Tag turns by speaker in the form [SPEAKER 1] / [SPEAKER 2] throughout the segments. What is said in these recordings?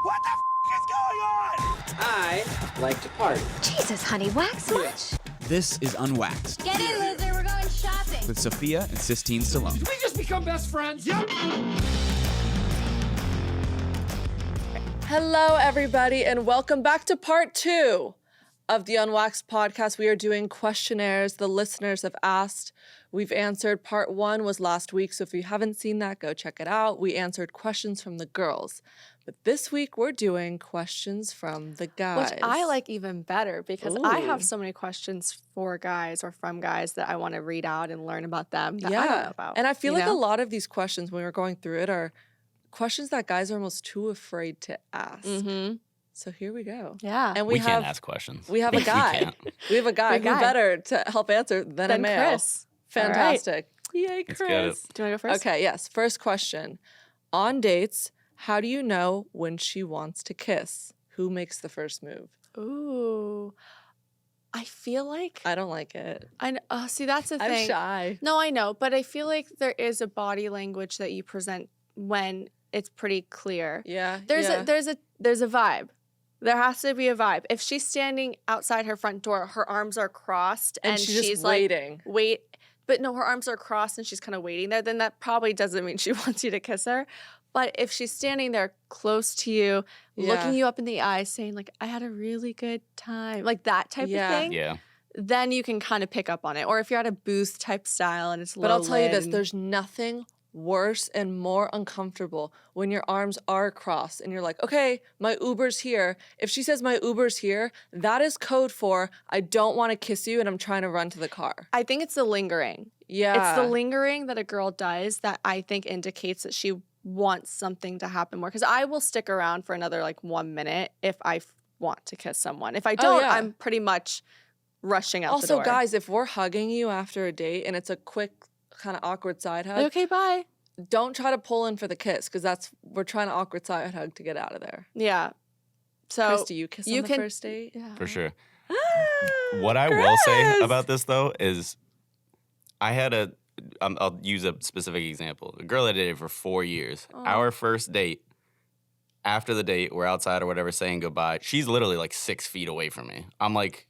[SPEAKER 1] What the is going on?
[SPEAKER 2] I like to party.
[SPEAKER 3] Jesus, honey, wax much?
[SPEAKER 4] This is Unwaxed
[SPEAKER 3] Get in, loser, we're going shopping.
[SPEAKER 4] with Sophia and Sistine Stallone.
[SPEAKER 1] Did we just become best friends? Yep.
[SPEAKER 5] Hello, everybody, and welcome back to part 2 of the Unwaxed podcast. We are doing questionnaires the listeners have asked. We've answered. Part 1 was last week, so if you haven't seen that, go check it out. We answered questions from the girls. But this week, we're doing questions from the guys.
[SPEAKER 6] Which I like even better because I
[SPEAKER 5] Ooh.
[SPEAKER 6] have so many questions for guys or from guys that I want to read out and learn about them that I don't know about.
[SPEAKER 5] And I feel like
[SPEAKER 6] know?
[SPEAKER 5] a lot of these questions, when we were going through it, are questions that guys are almost too afraid to ask.
[SPEAKER 6] Mm-hmm.
[SPEAKER 5] So here we go.
[SPEAKER 6] Yeah.
[SPEAKER 5] And
[SPEAKER 7] We
[SPEAKER 5] have
[SPEAKER 7] can't ask questions.
[SPEAKER 5] we have a guy.
[SPEAKER 7] can't.
[SPEAKER 5] We have a guy who
[SPEAKER 6] Good guy.
[SPEAKER 5] better to help answer than a
[SPEAKER 6] Then
[SPEAKER 5] male.
[SPEAKER 6] Chris.
[SPEAKER 5] Fantastic. Yay, Chris.
[SPEAKER 7] Let's get it.
[SPEAKER 6] Do you want to go first?
[SPEAKER 5] Okay, yes. First question. On dates, how do you know when she wants to kiss? Who makes the first move?
[SPEAKER 6] Ooh. I feel like
[SPEAKER 5] I don't like it.
[SPEAKER 6] see, that's the
[SPEAKER 5] I'm
[SPEAKER 6] thing.
[SPEAKER 5] shy.
[SPEAKER 6] No, I know, but I feel like there is a body language that you present when it's pretty clear.
[SPEAKER 5] Yeah.
[SPEAKER 6] There's
[SPEAKER 5] yeah.
[SPEAKER 6] a vibe. There has to be a vibe. If she's standing outside her front door, her arms are crossed
[SPEAKER 5] and
[SPEAKER 6] and
[SPEAKER 5] she's just
[SPEAKER 6] like
[SPEAKER 5] waiting.
[SPEAKER 6] wait, but no, her arms are crossed and she's kind of waiting there, then that probably doesn't mean she wants you to kiss her. But if she's standing there close to you, looking you up in the eyes, saying like, I had a really good time, like that type
[SPEAKER 5] Yeah.
[SPEAKER 6] of thing,
[SPEAKER 7] Yeah.
[SPEAKER 6] then you can kind of pick up on it. Or if you're at a booth type style and it's
[SPEAKER 5] But I'll tell you this,
[SPEAKER 6] low-lit
[SPEAKER 5] there's nothing worse and more uncomfortable when your arms are crossed and you're like, okay, my Uber's here. If she says my Uber's here, that is code for I don't want to kiss you and I'm trying to run to the car.
[SPEAKER 6] I think it's the lingering.
[SPEAKER 5] Yeah.
[SPEAKER 6] It's the lingering that a girl does that I think indicates that she wants something to happen more. Because I will stick around for another like 1 minute if I want to kiss someone. If I don't,
[SPEAKER 5] yeah.
[SPEAKER 6] I'm pretty much rushing out the
[SPEAKER 5] Also,
[SPEAKER 6] door.
[SPEAKER 5] guys, if we're hugging you after a date and it's a quick, kind of awkward side hug,
[SPEAKER 6] Like, okay, bye.
[SPEAKER 5] don't try to pull in for the kiss because we're trying to awkward side hug to get out of there.
[SPEAKER 6] Yeah. So
[SPEAKER 5] Chris, do you kiss
[SPEAKER 6] you
[SPEAKER 5] on the
[SPEAKER 6] can-
[SPEAKER 5] first date?
[SPEAKER 6] yeah.
[SPEAKER 7] For sure.
[SPEAKER 5] Ah,
[SPEAKER 7] What I will say
[SPEAKER 5] Chris!
[SPEAKER 7] about this though is, I had I'll use a specific example. A girl I dated for 4 years. Our first date, after the date, we're outside or whatever saying goodbye. She's literally like 6 feet away from me. I'm like,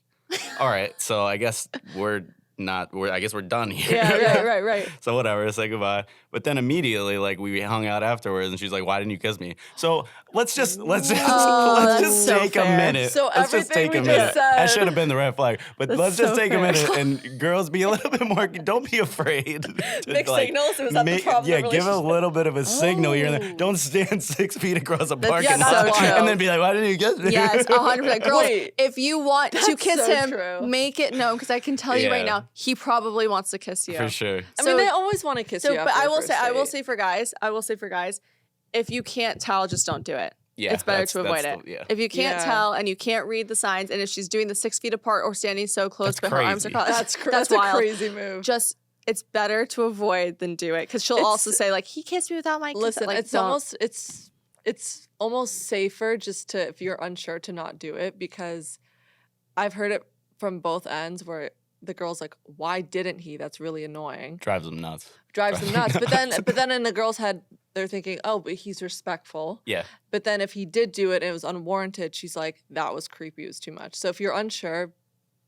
[SPEAKER 7] all right, so I guess we're done here.
[SPEAKER 5] Yeah, right.
[SPEAKER 7] So whatever, say goodbye. But then immediately, like we hung out afterwards, and she's like, "Why didn't you kiss me?" So let's just
[SPEAKER 6] that's
[SPEAKER 7] take
[SPEAKER 6] so
[SPEAKER 7] a
[SPEAKER 6] fair.
[SPEAKER 7] minute.
[SPEAKER 5] So
[SPEAKER 7] let's just
[SPEAKER 5] everything
[SPEAKER 7] take a
[SPEAKER 5] we
[SPEAKER 7] minute.
[SPEAKER 5] just said-
[SPEAKER 7] That should have been the red flag. But
[SPEAKER 6] That's
[SPEAKER 7] let's just
[SPEAKER 6] so
[SPEAKER 7] take
[SPEAKER 6] fair.
[SPEAKER 7] a minute, and girls, be a little bit more. Don't be afraid. to,
[SPEAKER 5] Mixed signals? Was that the problem
[SPEAKER 7] Yeah,
[SPEAKER 5] in the
[SPEAKER 7] give a
[SPEAKER 5] relationship?
[SPEAKER 7] little bit of a signal here and there. Don't stand 6 feet across a parking
[SPEAKER 5] yeah,
[SPEAKER 7] lot
[SPEAKER 5] that's wild.
[SPEAKER 7] and then be like, "Why didn't you kiss me?"
[SPEAKER 6] Yes, 100%. Girls,
[SPEAKER 5] Wait,
[SPEAKER 6] if you want to
[SPEAKER 5] that's
[SPEAKER 6] kiss
[SPEAKER 5] so
[SPEAKER 6] him,
[SPEAKER 5] true.
[SPEAKER 6] make it known because I can tell you right
[SPEAKER 7] Yeah.
[SPEAKER 6] now, he probably wants to kiss you.
[SPEAKER 7] For sure.
[SPEAKER 5] I mean,
[SPEAKER 6] So-
[SPEAKER 5] they always want to kiss you.
[SPEAKER 6] But
[SPEAKER 5] after
[SPEAKER 6] I
[SPEAKER 5] the
[SPEAKER 6] will
[SPEAKER 5] first
[SPEAKER 6] say, I will say for guys, if you can't tell, just don't do it.
[SPEAKER 7] Yeah,
[SPEAKER 6] It's better
[SPEAKER 7] that's-
[SPEAKER 6] to avoid
[SPEAKER 7] that's
[SPEAKER 6] it.
[SPEAKER 7] the- yeah.
[SPEAKER 6] If you can't
[SPEAKER 5] Yeah.
[SPEAKER 6] tell and you can't read the signs, and if she's doing the 6 feet apart or standing so close,
[SPEAKER 7] That's
[SPEAKER 6] but her arms are
[SPEAKER 7] crazy.
[SPEAKER 6] crossed,
[SPEAKER 5] That's a
[SPEAKER 6] wild.
[SPEAKER 5] crazy move.
[SPEAKER 6] Just it's better to avoid than do it because she'll
[SPEAKER 5] It's-
[SPEAKER 6] also say like he kissed me without my consent.
[SPEAKER 5] Listen,
[SPEAKER 6] Like,
[SPEAKER 5] it's
[SPEAKER 6] don't.
[SPEAKER 5] almost it's almost safer just to, if you're unsure, to not do it, because I've heard it from both ends where the girl's like, why didn't he? That's really annoying.
[SPEAKER 7] Drives them nuts.
[SPEAKER 5] Drives them nuts. But then in the girl's head, they're thinking, oh, but he's respectful.
[SPEAKER 7] Yeah.
[SPEAKER 5] But then if he did do it and it was unwarranted, she's like, that was creepy, it was too much. So if you're unsure,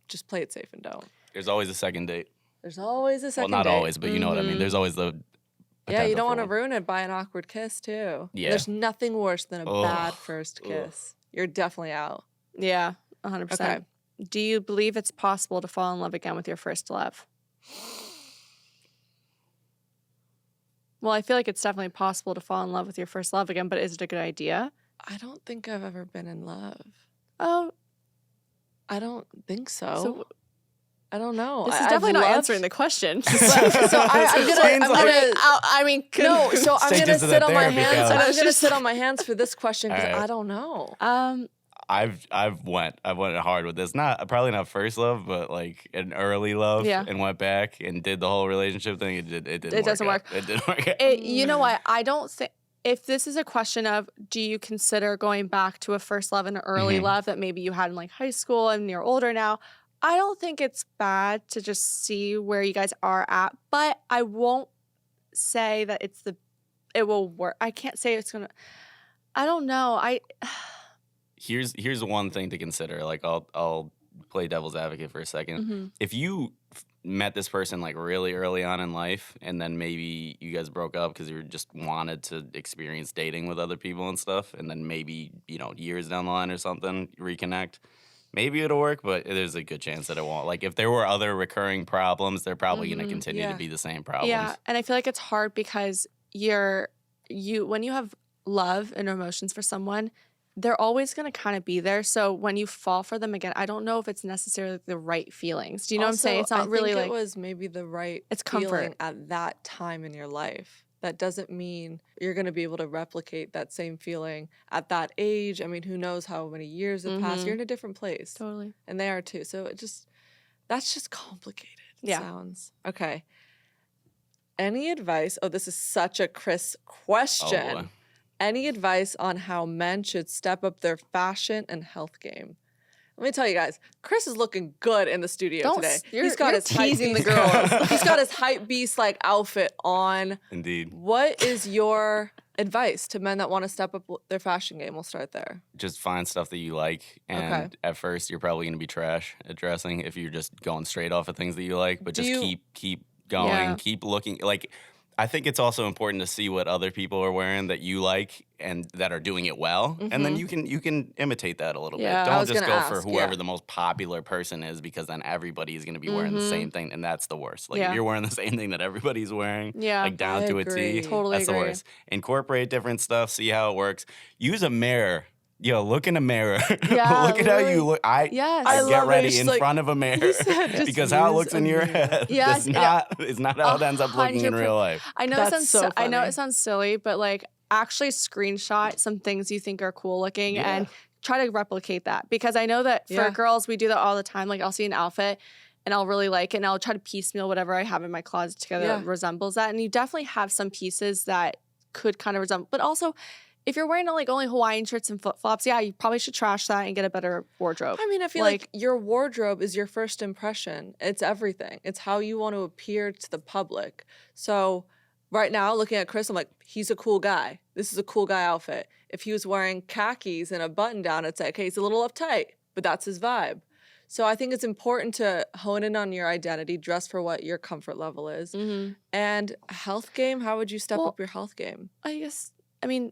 [SPEAKER 5] just play it safe and don't.
[SPEAKER 7] There's always a second date.
[SPEAKER 5] There's always a second
[SPEAKER 7] Well, not
[SPEAKER 5] date.
[SPEAKER 7] always, but you know what I mean. There's always the
[SPEAKER 5] Yeah, you
[SPEAKER 7] potential
[SPEAKER 5] don't
[SPEAKER 7] for
[SPEAKER 5] want to
[SPEAKER 7] one.
[SPEAKER 5] ruin it by an awkward kiss, too.
[SPEAKER 7] Yeah.
[SPEAKER 5] There's nothing worse than a
[SPEAKER 7] Ugh.
[SPEAKER 5] bad first kiss. You're definitely out.
[SPEAKER 6] Yeah, 100%.
[SPEAKER 5] Okay.
[SPEAKER 6] Do you believe it's possible to fall in love again with your first love? Well, I feel like it's definitely possible to fall in love with your first love again, but is it a good idea?
[SPEAKER 5] I don't think I've ever been in love.
[SPEAKER 6] Oh,
[SPEAKER 5] I don't think so.
[SPEAKER 6] so
[SPEAKER 5] I don't know.
[SPEAKER 6] this is
[SPEAKER 5] I've
[SPEAKER 6] definitely not
[SPEAKER 5] loved-
[SPEAKER 6] answering the question.
[SPEAKER 5] So I'm gonna
[SPEAKER 6] I mean,
[SPEAKER 5] no. So I'm
[SPEAKER 7] Take
[SPEAKER 5] gonna
[SPEAKER 7] this to the
[SPEAKER 5] sit on my
[SPEAKER 7] therapy
[SPEAKER 5] hands.
[SPEAKER 7] couch.
[SPEAKER 5] I'm gonna sit on my hands for this question because
[SPEAKER 7] All right.
[SPEAKER 5] I don't know.
[SPEAKER 7] I've went hard with this. Probably not first love, but like an early love,
[SPEAKER 6] Yeah.
[SPEAKER 7] and went back and did the whole relationship thing. It didn't
[SPEAKER 6] doesn't
[SPEAKER 7] work.
[SPEAKER 6] work.
[SPEAKER 7] It didn't work. out.
[SPEAKER 6] You know what? I don't think if this is a question of do you consider going back to a first love and an early love that maybe you had in like high school and you're older now, I don't think it's bad to just see where you guys are at, but I won't say that it will work. I can't say it's gonna. I don't know.
[SPEAKER 7] Here's one thing to consider. Like I'll play devil's advocate for a second.
[SPEAKER 6] Mm-hmm.
[SPEAKER 7] If you met this person like really early on in life, and then maybe you guys broke up because you just wanted to experience dating with other people and stuff, and then maybe years down the line or something reconnect, maybe it'll work, but there's a good chance that it won't. Like if there were other recurring problems, they're probably going to continue to be the same problems.
[SPEAKER 6] Yeah, and I feel like it's hard because when you have love and emotions for someone, they're always going to kind of be there. So when you fall for them again, I don't know if it's necessarily the right feelings. Do you know what I'm saying? It's not really
[SPEAKER 5] think
[SPEAKER 6] like
[SPEAKER 5] it was maybe the right
[SPEAKER 6] it's
[SPEAKER 5] feeling
[SPEAKER 6] comfort
[SPEAKER 5] at that time in your life. That doesn't mean you're going to be able to replicate that same feeling at that age. I mean, who knows how many years have passed? You're in a different place.
[SPEAKER 6] Totally.
[SPEAKER 5] And they are too. So that's just complicated. It sounds. Okay. Any advice? Oh, this is such a Chris question.
[SPEAKER 7] Oh.
[SPEAKER 5] Any advice on how men should step up their fashion and health game? Let me tell you guys, Chris is looking good in the studio today.
[SPEAKER 6] You're teasing the
[SPEAKER 5] girls.
[SPEAKER 6] girls.
[SPEAKER 5] He's got his hype beast like outfit on.
[SPEAKER 7] Indeed.
[SPEAKER 5] What is your advice to men that want to step up their fashion game? We'll start there.
[SPEAKER 7] Just find stuff that you like, and at first you're probably going to be trash at dressing if you're just going straight off of things that you like. But keep going, keep looking. Like, I think it's also important to see what other people are wearing that you like and that are doing it well, and then you can imitate that a little bit. Don't just go for whoever the most popular person is, because then everybody is going to be wearing the same thing, and that's the worst. Like if you're wearing the same thing that everybody's wearing, like down to a T,
[SPEAKER 6] Totally
[SPEAKER 7] that's the worst. Incorporate different stuff, see how it works. Use a mirror. Yo, look in a mirror.
[SPEAKER 6] Yeah,
[SPEAKER 7] look at how you look. I get ready in front of a mirror because how it looks in your head is not how it ends up looking in real life.
[SPEAKER 6] I know I know it sounds silly, but like actually screenshot some things you think are cool looking and try to replicate that, because I know that for girls we do that all the time. Like I'll see an outfit and I'll really like it and I'll try to piecemeal whatever I have in my closet together that resembles that. And you definitely have some pieces that could kind of resemble, but also if you're wearing like only Hawaiian shirts and flip-flops, you probably should trash that and get a better wardrobe.
[SPEAKER 5] I mean, I feel like your wardrobe is your first impression. It's everything. It's how you want to appear to the public. So right now, looking at Chris, I'm like, he's a cool guy. This is a cool guy outfit. If he was wearing khakis and a button down, it's like, okay, he's a little uptight, but that's his vibe. So I think it's important to hone in on your identity, dress for what your comfort level is. And health game, how would you step up your health game?
[SPEAKER 6] I mean,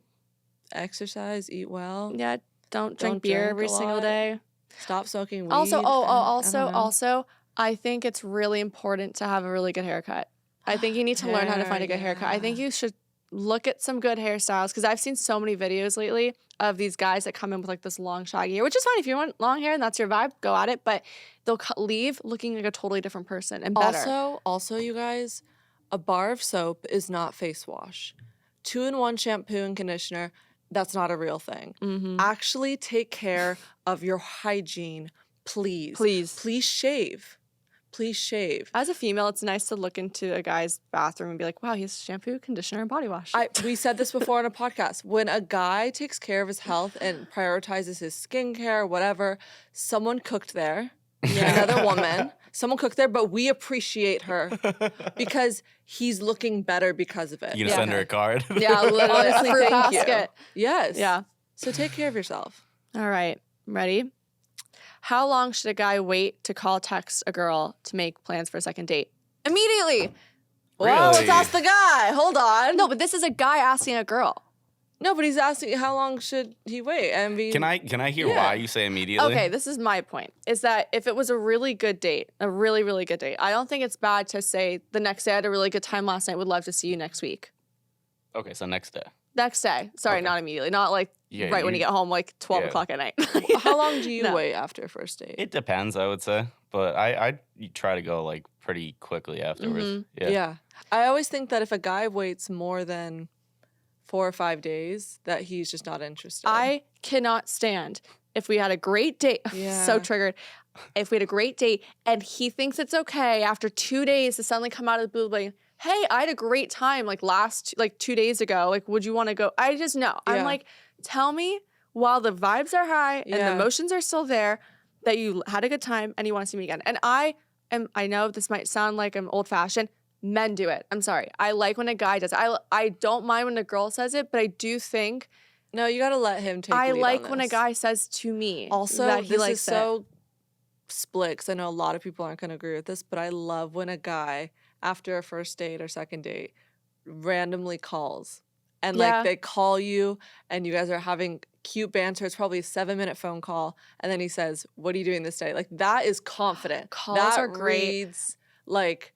[SPEAKER 5] exercise, eat well.
[SPEAKER 6] Yeah, don't drink beer every single day.
[SPEAKER 5] Stop smoking weed.
[SPEAKER 6] Also, I think it's really important to have a really good haircut. I think you need to learn how to find a good haircut. I think you should look at some good hairstyles, because I've seen so many videos lately of these guys that come in with like this long shaggy hair, which is fine if you want long hair and that's your vibe, go at it. But they'll leave looking like a totally different person and better.
[SPEAKER 5] Also, you guys, a bar of soap is not face wash. 2-in-1 shampoo and conditioner, that's not a real thing. Actually take care of your hygiene, please. Please shave. Please shave.
[SPEAKER 6] As a female, it's nice to look into a guy's bathroom and be like, wow, he has shampoo, conditioner, and body wash.
[SPEAKER 5] We said this before on a podcast. When a guy takes care of his health and prioritizes his skincare, whatever, someone cooked there. Another woman. Someone cooked there, but we appreciate her because he's looking better because of it.
[SPEAKER 7] You gonna send her a card?
[SPEAKER 6] Yeah, literally.
[SPEAKER 5] Honestly,
[SPEAKER 6] a fruit
[SPEAKER 5] thank
[SPEAKER 6] basket.
[SPEAKER 5] You. Yes.
[SPEAKER 6] Yeah.
[SPEAKER 5] So take care of yourself.
[SPEAKER 6] All right. Ready? How long should a guy wait to call, text a girl to make plans for a second date? Immediately.
[SPEAKER 5] Well, let's ask the guy. Hold on.
[SPEAKER 6] No, but this is a guy asking a girl.
[SPEAKER 5] No, but he's asking how long should he wait? I mean,
[SPEAKER 7] can I hear why you say immediately?
[SPEAKER 6] Okay, this is my point. Is that if it was a really good date, a really, really good date, I don't think it's bad to say the next day I had a really good time last night, would love to see you next week.
[SPEAKER 7] Okay, so next day.
[SPEAKER 6] Next day. Sorry, not immediately. Not like when you get home, like 12 o'clock at night.
[SPEAKER 5] How long do you wait after a first date?
[SPEAKER 7] It depends, I would say. But I try to go like pretty quickly afterwards.
[SPEAKER 5] Yeah. I always think that if a guy waits more than 4 or 5 days, that he's just not interested.
[SPEAKER 6] I cannot stand if we had a great date. So triggered. If we had a great date and he thinks it's okay after 2 days to suddenly come out of the blue like, hey, I had a great time like 2 days ago. Like, would you want to go? I just know. I'm like, tell me while the vibes are high and the emotions are still there that you had a good time and you want to see me again. And I know this might sound like I'm old fashioned. Men do it. I'm sorry. I like when a guy does it. I don't mind when a girl says it, but I do think
[SPEAKER 5] No, you gotta let him take
[SPEAKER 6] I
[SPEAKER 5] lead
[SPEAKER 6] like
[SPEAKER 5] on
[SPEAKER 6] when a
[SPEAKER 5] this.
[SPEAKER 6] guy says to me
[SPEAKER 5] Also,
[SPEAKER 6] that he
[SPEAKER 5] this
[SPEAKER 6] likes
[SPEAKER 5] is so split because I know a lot of people aren't gonna agree with this, but I love when a guy after a first date or second date randomly calls and like
[SPEAKER 6] Yeah.
[SPEAKER 5] they call you and you guys are having cute banter. It's probably a 7-minute phone call, and then he says, "What are you doing this day?" Like that is confident.
[SPEAKER 6] Calls
[SPEAKER 5] that
[SPEAKER 6] are great.
[SPEAKER 5] reads like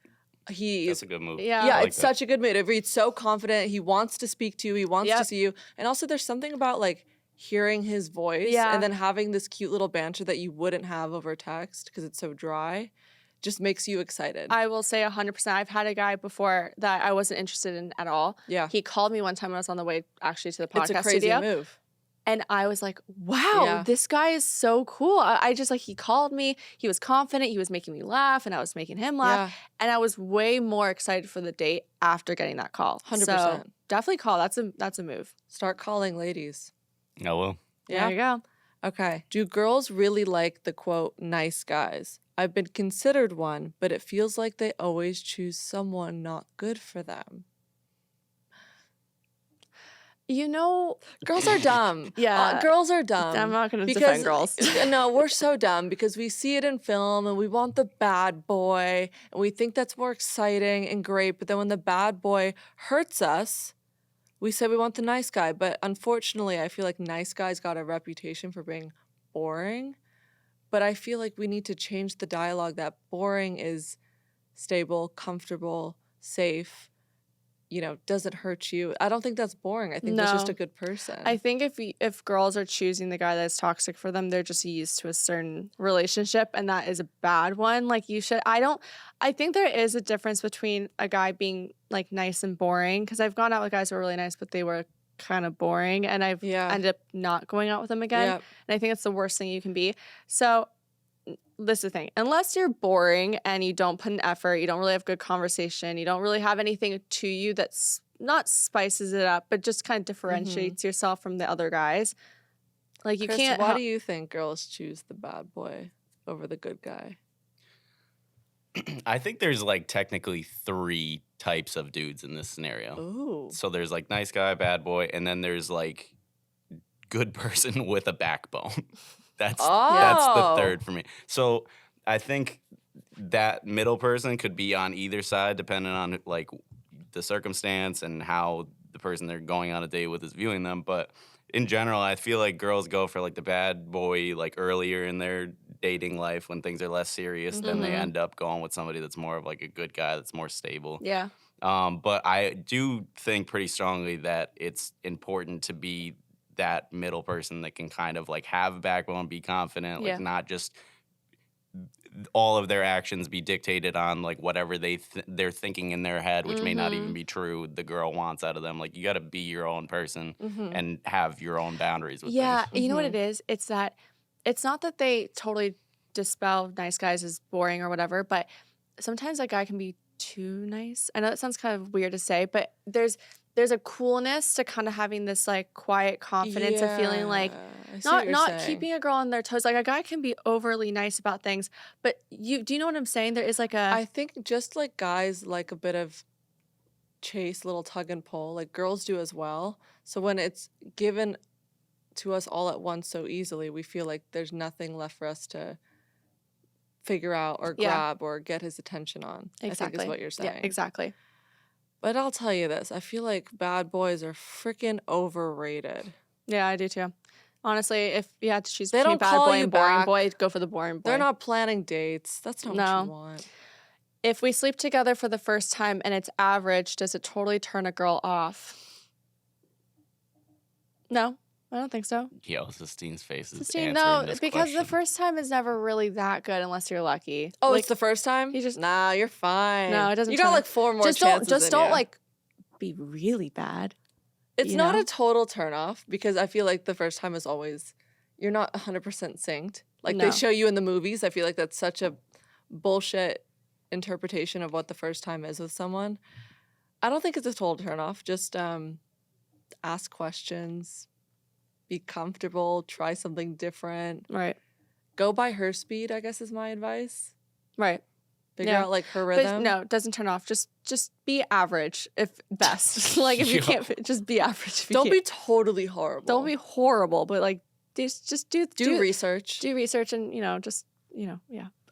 [SPEAKER 7] That's
[SPEAKER 5] he's
[SPEAKER 7] a good move.
[SPEAKER 6] Yeah.
[SPEAKER 5] yeah,
[SPEAKER 7] I like
[SPEAKER 5] it's
[SPEAKER 7] that.
[SPEAKER 5] such a good mood. It reads so confident. He wants to speak to you. He wants to
[SPEAKER 6] Yep.
[SPEAKER 5] see you. And also there's something about like hearing his voice
[SPEAKER 6] Yeah.
[SPEAKER 5] and then having this cute little banter that you wouldn't have over text because it's so dry just makes you excited.
[SPEAKER 6] I will say 100%. I've had a guy before that I wasn't interested in at all.
[SPEAKER 5] Yeah.
[SPEAKER 6] He called me one time when I was on the way actually to the podcast
[SPEAKER 5] It's a crazy
[SPEAKER 6] studio.
[SPEAKER 5] move.
[SPEAKER 6] And I was like, wow,
[SPEAKER 5] Yeah.
[SPEAKER 6] this guy is so cool. I just like, he called me, he was confident, he was making me laugh, and I was making him laugh.
[SPEAKER 5] Yeah.
[SPEAKER 6] And I was way more excited for the date after getting that call.
[SPEAKER 5] 100%.
[SPEAKER 6] So definitely call. That's a move.
[SPEAKER 5] Start calling ladies.
[SPEAKER 7] Oh, well.
[SPEAKER 6] There you go.
[SPEAKER 5] Okay. Do girls really like the quote, nice guys? I've been considered one, but it feels like they always choose someone not good for them.
[SPEAKER 6] You know,
[SPEAKER 5] Girls are dumb.
[SPEAKER 6] Yeah.
[SPEAKER 5] Girls are dumb.
[SPEAKER 6] I'm not going to
[SPEAKER 5] because
[SPEAKER 6] defend girls.
[SPEAKER 5] no, we're so dumb because we see it in film and we want the bad boy and we think that's more exciting and great. But then when the bad boy hurts us, we say we want the nice guy. But unfortunately, I feel like nice guys got a reputation for being boring. But I feel like we need to change the dialogue that boring is stable, comfortable, safe, you know, doesn't hurt you. I don't think that's boring. I think that's just
[SPEAKER 6] No.
[SPEAKER 5] a good person.
[SPEAKER 6] I think if girls are choosing the guy that's toxic for them, they're just used to a certain relationship, and that is a bad one. Like you should. I think there is a difference between a guy being like nice and boring, because I've gone out with guys who were really nice, but they were kind of boring, and I've
[SPEAKER 5] Yeah.
[SPEAKER 6] ended up not going out with them again.
[SPEAKER 5] Yep.
[SPEAKER 6] And I think it's the worst thing you can be. So this is the thing. Unless you're boring and you don't put an effort, you don't really have good conversation, you don't really have anything to you that's not spices it up, but just kind of differentiates yourself from the other guys. Like you
[SPEAKER 5] Chris,
[SPEAKER 6] can't.
[SPEAKER 5] why do you think girls choose the bad boy over the good guy?
[SPEAKER 7] I think there's like technically 3 types of dudes in this scenario.
[SPEAKER 5] Ooh.
[SPEAKER 7] So there's like nice guy, bad boy, and then there's like good person with a backbone. That's the
[SPEAKER 5] Oh.
[SPEAKER 7] third for me. So I think that middle person could be on either side depending on like the circumstance and how the person they're going on a date with is viewing them. But in general, I feel like girls go for like the bad boy like earlier in their dating life when things are less serious. Then they end up going with somebody that's more of like a good guy that's more stable.
[SPEAKER 6] Yeah.
[SPEAKER 7] But I do think pretty strongly that it's important to be that middle person that can kind of like have a backbone, be confident, like
[SPEAKER 6] Yeah.
[SPEAKER 7] not just all of their actions be dictated on like whatever they're thinking in their head, which may not even be true. The girl wants out of them. Like you got to be your own person and have your own boundaries with
[SPEAKER 6] Yeah.
[SPEAKER 7] things.
[SPEAKER 6] You know what it is? It's that it's not that they totally dispel nice guys as boring or whatever, but sometimes a guy can be too nice. I know that sounds kind of weird to say, but there's a coolness to kind of having this like quiet confidence of feeling like
[SPEAKER 5] I see what you're
[SPEAKER 6] not
[SPEAKER 5] saying.
[SPEAKER 6] keeping a girl on their toes. Like a guy can be overly nice about things, but do you know what I'm saying? There is like a
[SPEAKER 5] I think just like guys like a bit of chase, little tug and pull, like girls do as well. So when it's given to us all at once so easily, we feel like there's nothing left for us to figure out or
[SPEAKER 6] Yeah.
[SPEAKER 5] grab or get his attention on. I think is what you're saying.
[SPEAKER 6] Yeah, exactly.
[SPEAKER 5] But I'll tell you this, I feel like bad boys are freaking overrated.
[SPEAKER 6] Yeah, I do too. Honestly, if you had to choose
[SPEAKER 5] They
[SPEAKER 6] between
[SPEAKER 5] don't
[SPEAKER 6] bad
[SPEAKER 5] call
[SPEAKER 6] boy
[SPEAKER 5] you
[SPEAKER 6] and boring
[SPEAKER 5] back.
[SPEAKER 6] boy, go for the boring boy.
[SPEAKER 5] They're not planning dates. That's not what
[SPEAKER 6] No.
[SPEAKER 5] you want.
[SPEAKER 6] If we sleep together for the first time and it's average, does it totally turn a girl off? No, I don't think so.
[SPEAKER 7] Yo, Sistine's face is
[SPEAKER 6] Sistine,
[SPEAKER 7] answering
[SPEAKER 6] no,
[SPEAKER 7] this
[SPEAKER 6] because
[SPEAKER 7] question.
[SPEAKER 6] the first time is never really that good unless you're lucky.
[SPEAKER 5] Oh,
[SPEAKER 6] Like,
[SPEAKER 5] it's the first time?
[SPEAKER 6] you just-
[SPEAKER 5] Nah, you're fine.
[SPEAKER 6] No, it doesn't
[SPEAKER 5] You got
[SPEAKER 6] turn
[SPEAKER 5] like
[SPEAKER 6] out-
[SPEAKER 5] 4 more
[SPEAKER 6] just
[SPEAKER 5] chances
[SPEAKER 6] don't
[SPEAKER 5] in you.
[SPEAKER 6] like be really bad.
[SPEAKER 5] It's
[SPEAKER 6] you
[SPEAKER 5] not
[SPEAKER 6] know?
[SPEAKER 5] a total turnoff because I feel like the first time is always you're not 100% synced. Like
[SPEAKER 6] No.
[SPEAKER 5] they show you in the movies. I feel like that's such a bullshit interpretation of what the first time is with someone. I don't think it's a total turnoff. Just ask questions, be comfortable, try something different.
[SPEAKER 6] Right.
[SPEAKER 5] Go by her speed, I guess is my advice.
[SPEAKER 6] Right.
[SPEAKER 5] Figure
[SPEAKER 6] Yeah.
[SPEAKER 5] out like her
[SPEAKER 6] But
[SPEAKER 5] rhythm.
[SPEAKER 6] no, it doesn't turn off. Just be average if best. Like if you can't, just be average. If you
[SPEAKER 5] Don't
[SPEAKER 6] can't.
[SPEAKER 5] be totally horrible.
[SPEAKER 6] Don't be horrible, but like just do
[SPEAKER 5] research.
[SPEAKER 6] Do research and yeah.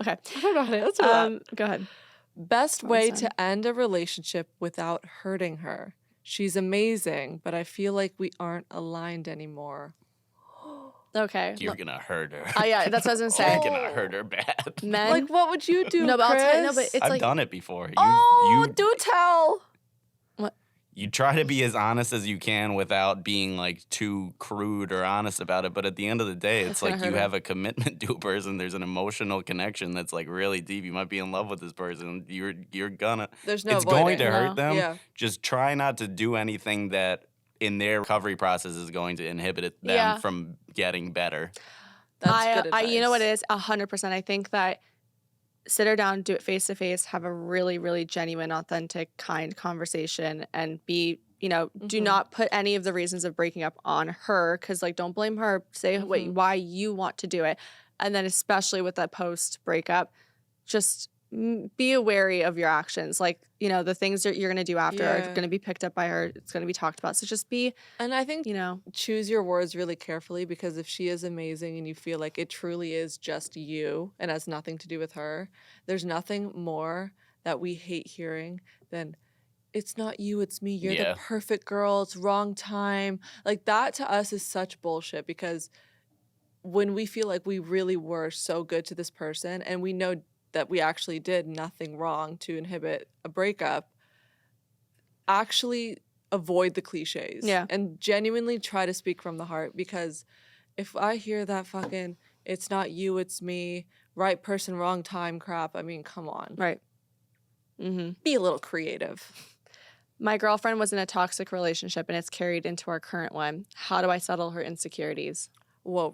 [SPEAKER 6] Okay.
[SPEAKER 5] I don't know how to answer that.
[SPEAKER 6] Go ahead.
[SPEAKER 5] Best way
[SPEAKER 6] Awesome.
[SPEAKER 5] to end a relationship without hurting her. She's amazing, but I feel like we aren't aligned anymore.
[SPEAKER 6] Okay.
[SPEAKER 7] You're gonna hurt her.
[SPEAKER 6] Yeah, that's what I was gonna say.
[SPEAKER 7] You're gonna hurt her bad.
[SPEAKER 6] Men.
[SPEAKER 5] Like, what would you do,
[SPEAKER 6] no, but I'll tell you. No,
[SPEAKER 5] Chris?
[SPEAKER 6] but it's
[SPEAKER 7] I've
[SPEAKER 6] like
[SPEAKER 7] done it before.
[SPEAKER 5] Oh,
[SPEAKER 7] you
[SPEAKER 5] do tell.
[SPEAKER 7] you try to be as honest as you can without being like too crude or honest about it. But at the end of the day, it's
[SPEAKER 6] gonna
[SPEAKER 7] like
[SPEAKER 6] hurt
[SPEAKER 7] you
[SPEAKER 6] her.
[SPEAKER 7] have a commitment to a person. There's an emotional connection that's like really deep. You might be in love with this person. You're gonna.
[SPEAKER 5] There's no
[SPEAKER 7] It's going to
[SPEAKER 5] avoiding.
[SPEAKER 7] hurt
[SPEAKER 6] No.
[SPEAKER 7] them.
[SPEAKER 5] Yeah.
[SPEAKER 7] Just try not to do anything that in their recovery process is going to inhibit them
[SPEAKER 6] Yeah.
[SPEAKER 7] from getting better.
[SPEAKER 5] That's good
[SPEAKER 6] you know what it
[SPEAKER 5] advice.
[SPEAKER 6] is? 100%. I think that sit her down, do it face to face, have a really, really genuine, authentic, kind conversation, and be, do not put any of the reasons of breaking up on her, because like don't blame her. Say why you want to do it, and then especially with that post breakup, just be wary of your actions. Like the things that you're gonna do after are
[SPEAKER 5] Yeah.
[SPEAKER 6] gonna be picked up by her. It's gonna be talked about. So just be,
[SPEAKER 5] And I think
[SPEAKER 6] you
[SPEAKER 5] choose your words really carefully, because if she is amazing and you feel like it truly is just you and has nothing to do with her, there's nothing more that we hate hearing than it's not you, it's me. You're
[SPEAKER 7] Yeah.
[SPEAKER 5] the perfect girl. It's wrong time. Like that to us is such bullshit, because when we feel like we really were so good to this person and we know that we actually did nothing wrong to inhibit a breakup, actually avoid the cliches.
[SPEAKER 6] Yeah.
[SPEAKER 5] And genuinely try to speak from the heart, because if I hear that fucking it's not you, it's me, right person, wrong time crap, I mean, come on.
[SPEAKER 6] right. Mm-hmm.
[SPEAKER 5] Be a little creative.
[SPEAKER 6] My girlfriend was in a toxic relationship and it's carried into our current one. How do I settle her insecurities?
[SPEAKER 5] Whoa.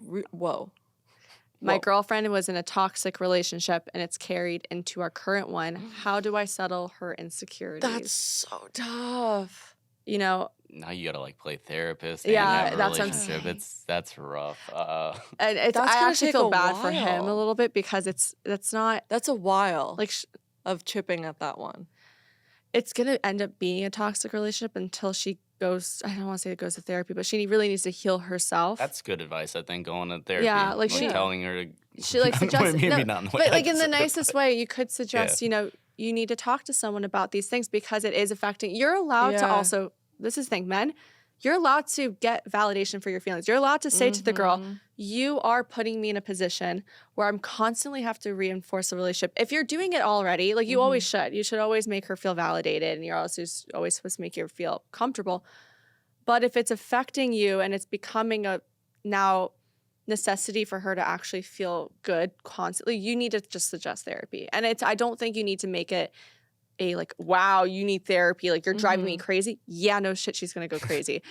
[SPEAKER 6] My
[SPEAKER 5] Whoa.
[SPEAKER 6] girlfriend was in a toxic relationship and it's carried into our current one. How do I settle her insecurities?
[SPEAKER 5] That's so tough.
[SPEAKER 7] Now you gotta like play therapist and
[SPEAKER 6] Yeah,
[SPEAKER 7] have a
[SPEAKER 6] that's what I'm
[SPEAKER 7] relationship.
[SPEAKER 6] saying.
[SPEAKER 7] That's rough.
[SPEAKER 6] And
[SPEAKER 5] That's
[SPEAKER 6] I
[SPEAKER 5] gonna
[SPEAKER 6] actually
[SPEAKER 5] take
[SPEAKER 6] feel
[SPEAKER 5] a
[SPEAKER 6] bad for him a
[SPEAKER 5] while.
[SPEAKER 6] little bit, because that's not
[SPEAKER 5] That's a while
[SPEAKER 6] like
[SPEAKER 5] of chipping at that one.
[SPEAKER 6] it's going to end up being a toxic relationship until she goes, I don't want to say it goes to therapy, but she really needs to heal herself.
[SPEAKER 7] That's good advice, I think, going to therapy.
[SPEAKER 6] Yeah, like she-
[SPEAKER 7] telling her to.
[SPEAKER 6] She like suggests,
[SPEAKER 7] maybe
[SPEAKER 6] no,
[SPEAKER 7] not in the way
[SPEAKER 6] but
[SPEAKER 7] I
[SPEAKER 6] like in the
[SPEAKER 7] said it,
[SPEAKER 6] nicest way, you could suggest, you need to talk to someone about these things, because it is affecting. You're allowed to
[SPEAKER 5] Yeah.
[SPEAKER 6] also, this is the thing, men, you're allowed to get validation for your feelings. You're allowed to say to the girl, you are putting me in a position where I'm constantly have to reinforce the relationship. If you're doing it already, like you always should. You should always make her feel validated, and you're also always supposed to make her feel comfortable. But if it's affecting you and it's becoming a now necessity for her to actually feel good constantly, you need to just suggest therapy. And I don't think you need to make it a like, wow, you need therapy, like you're driving me crazy. Yeah, no shit, she's gonna go crazy.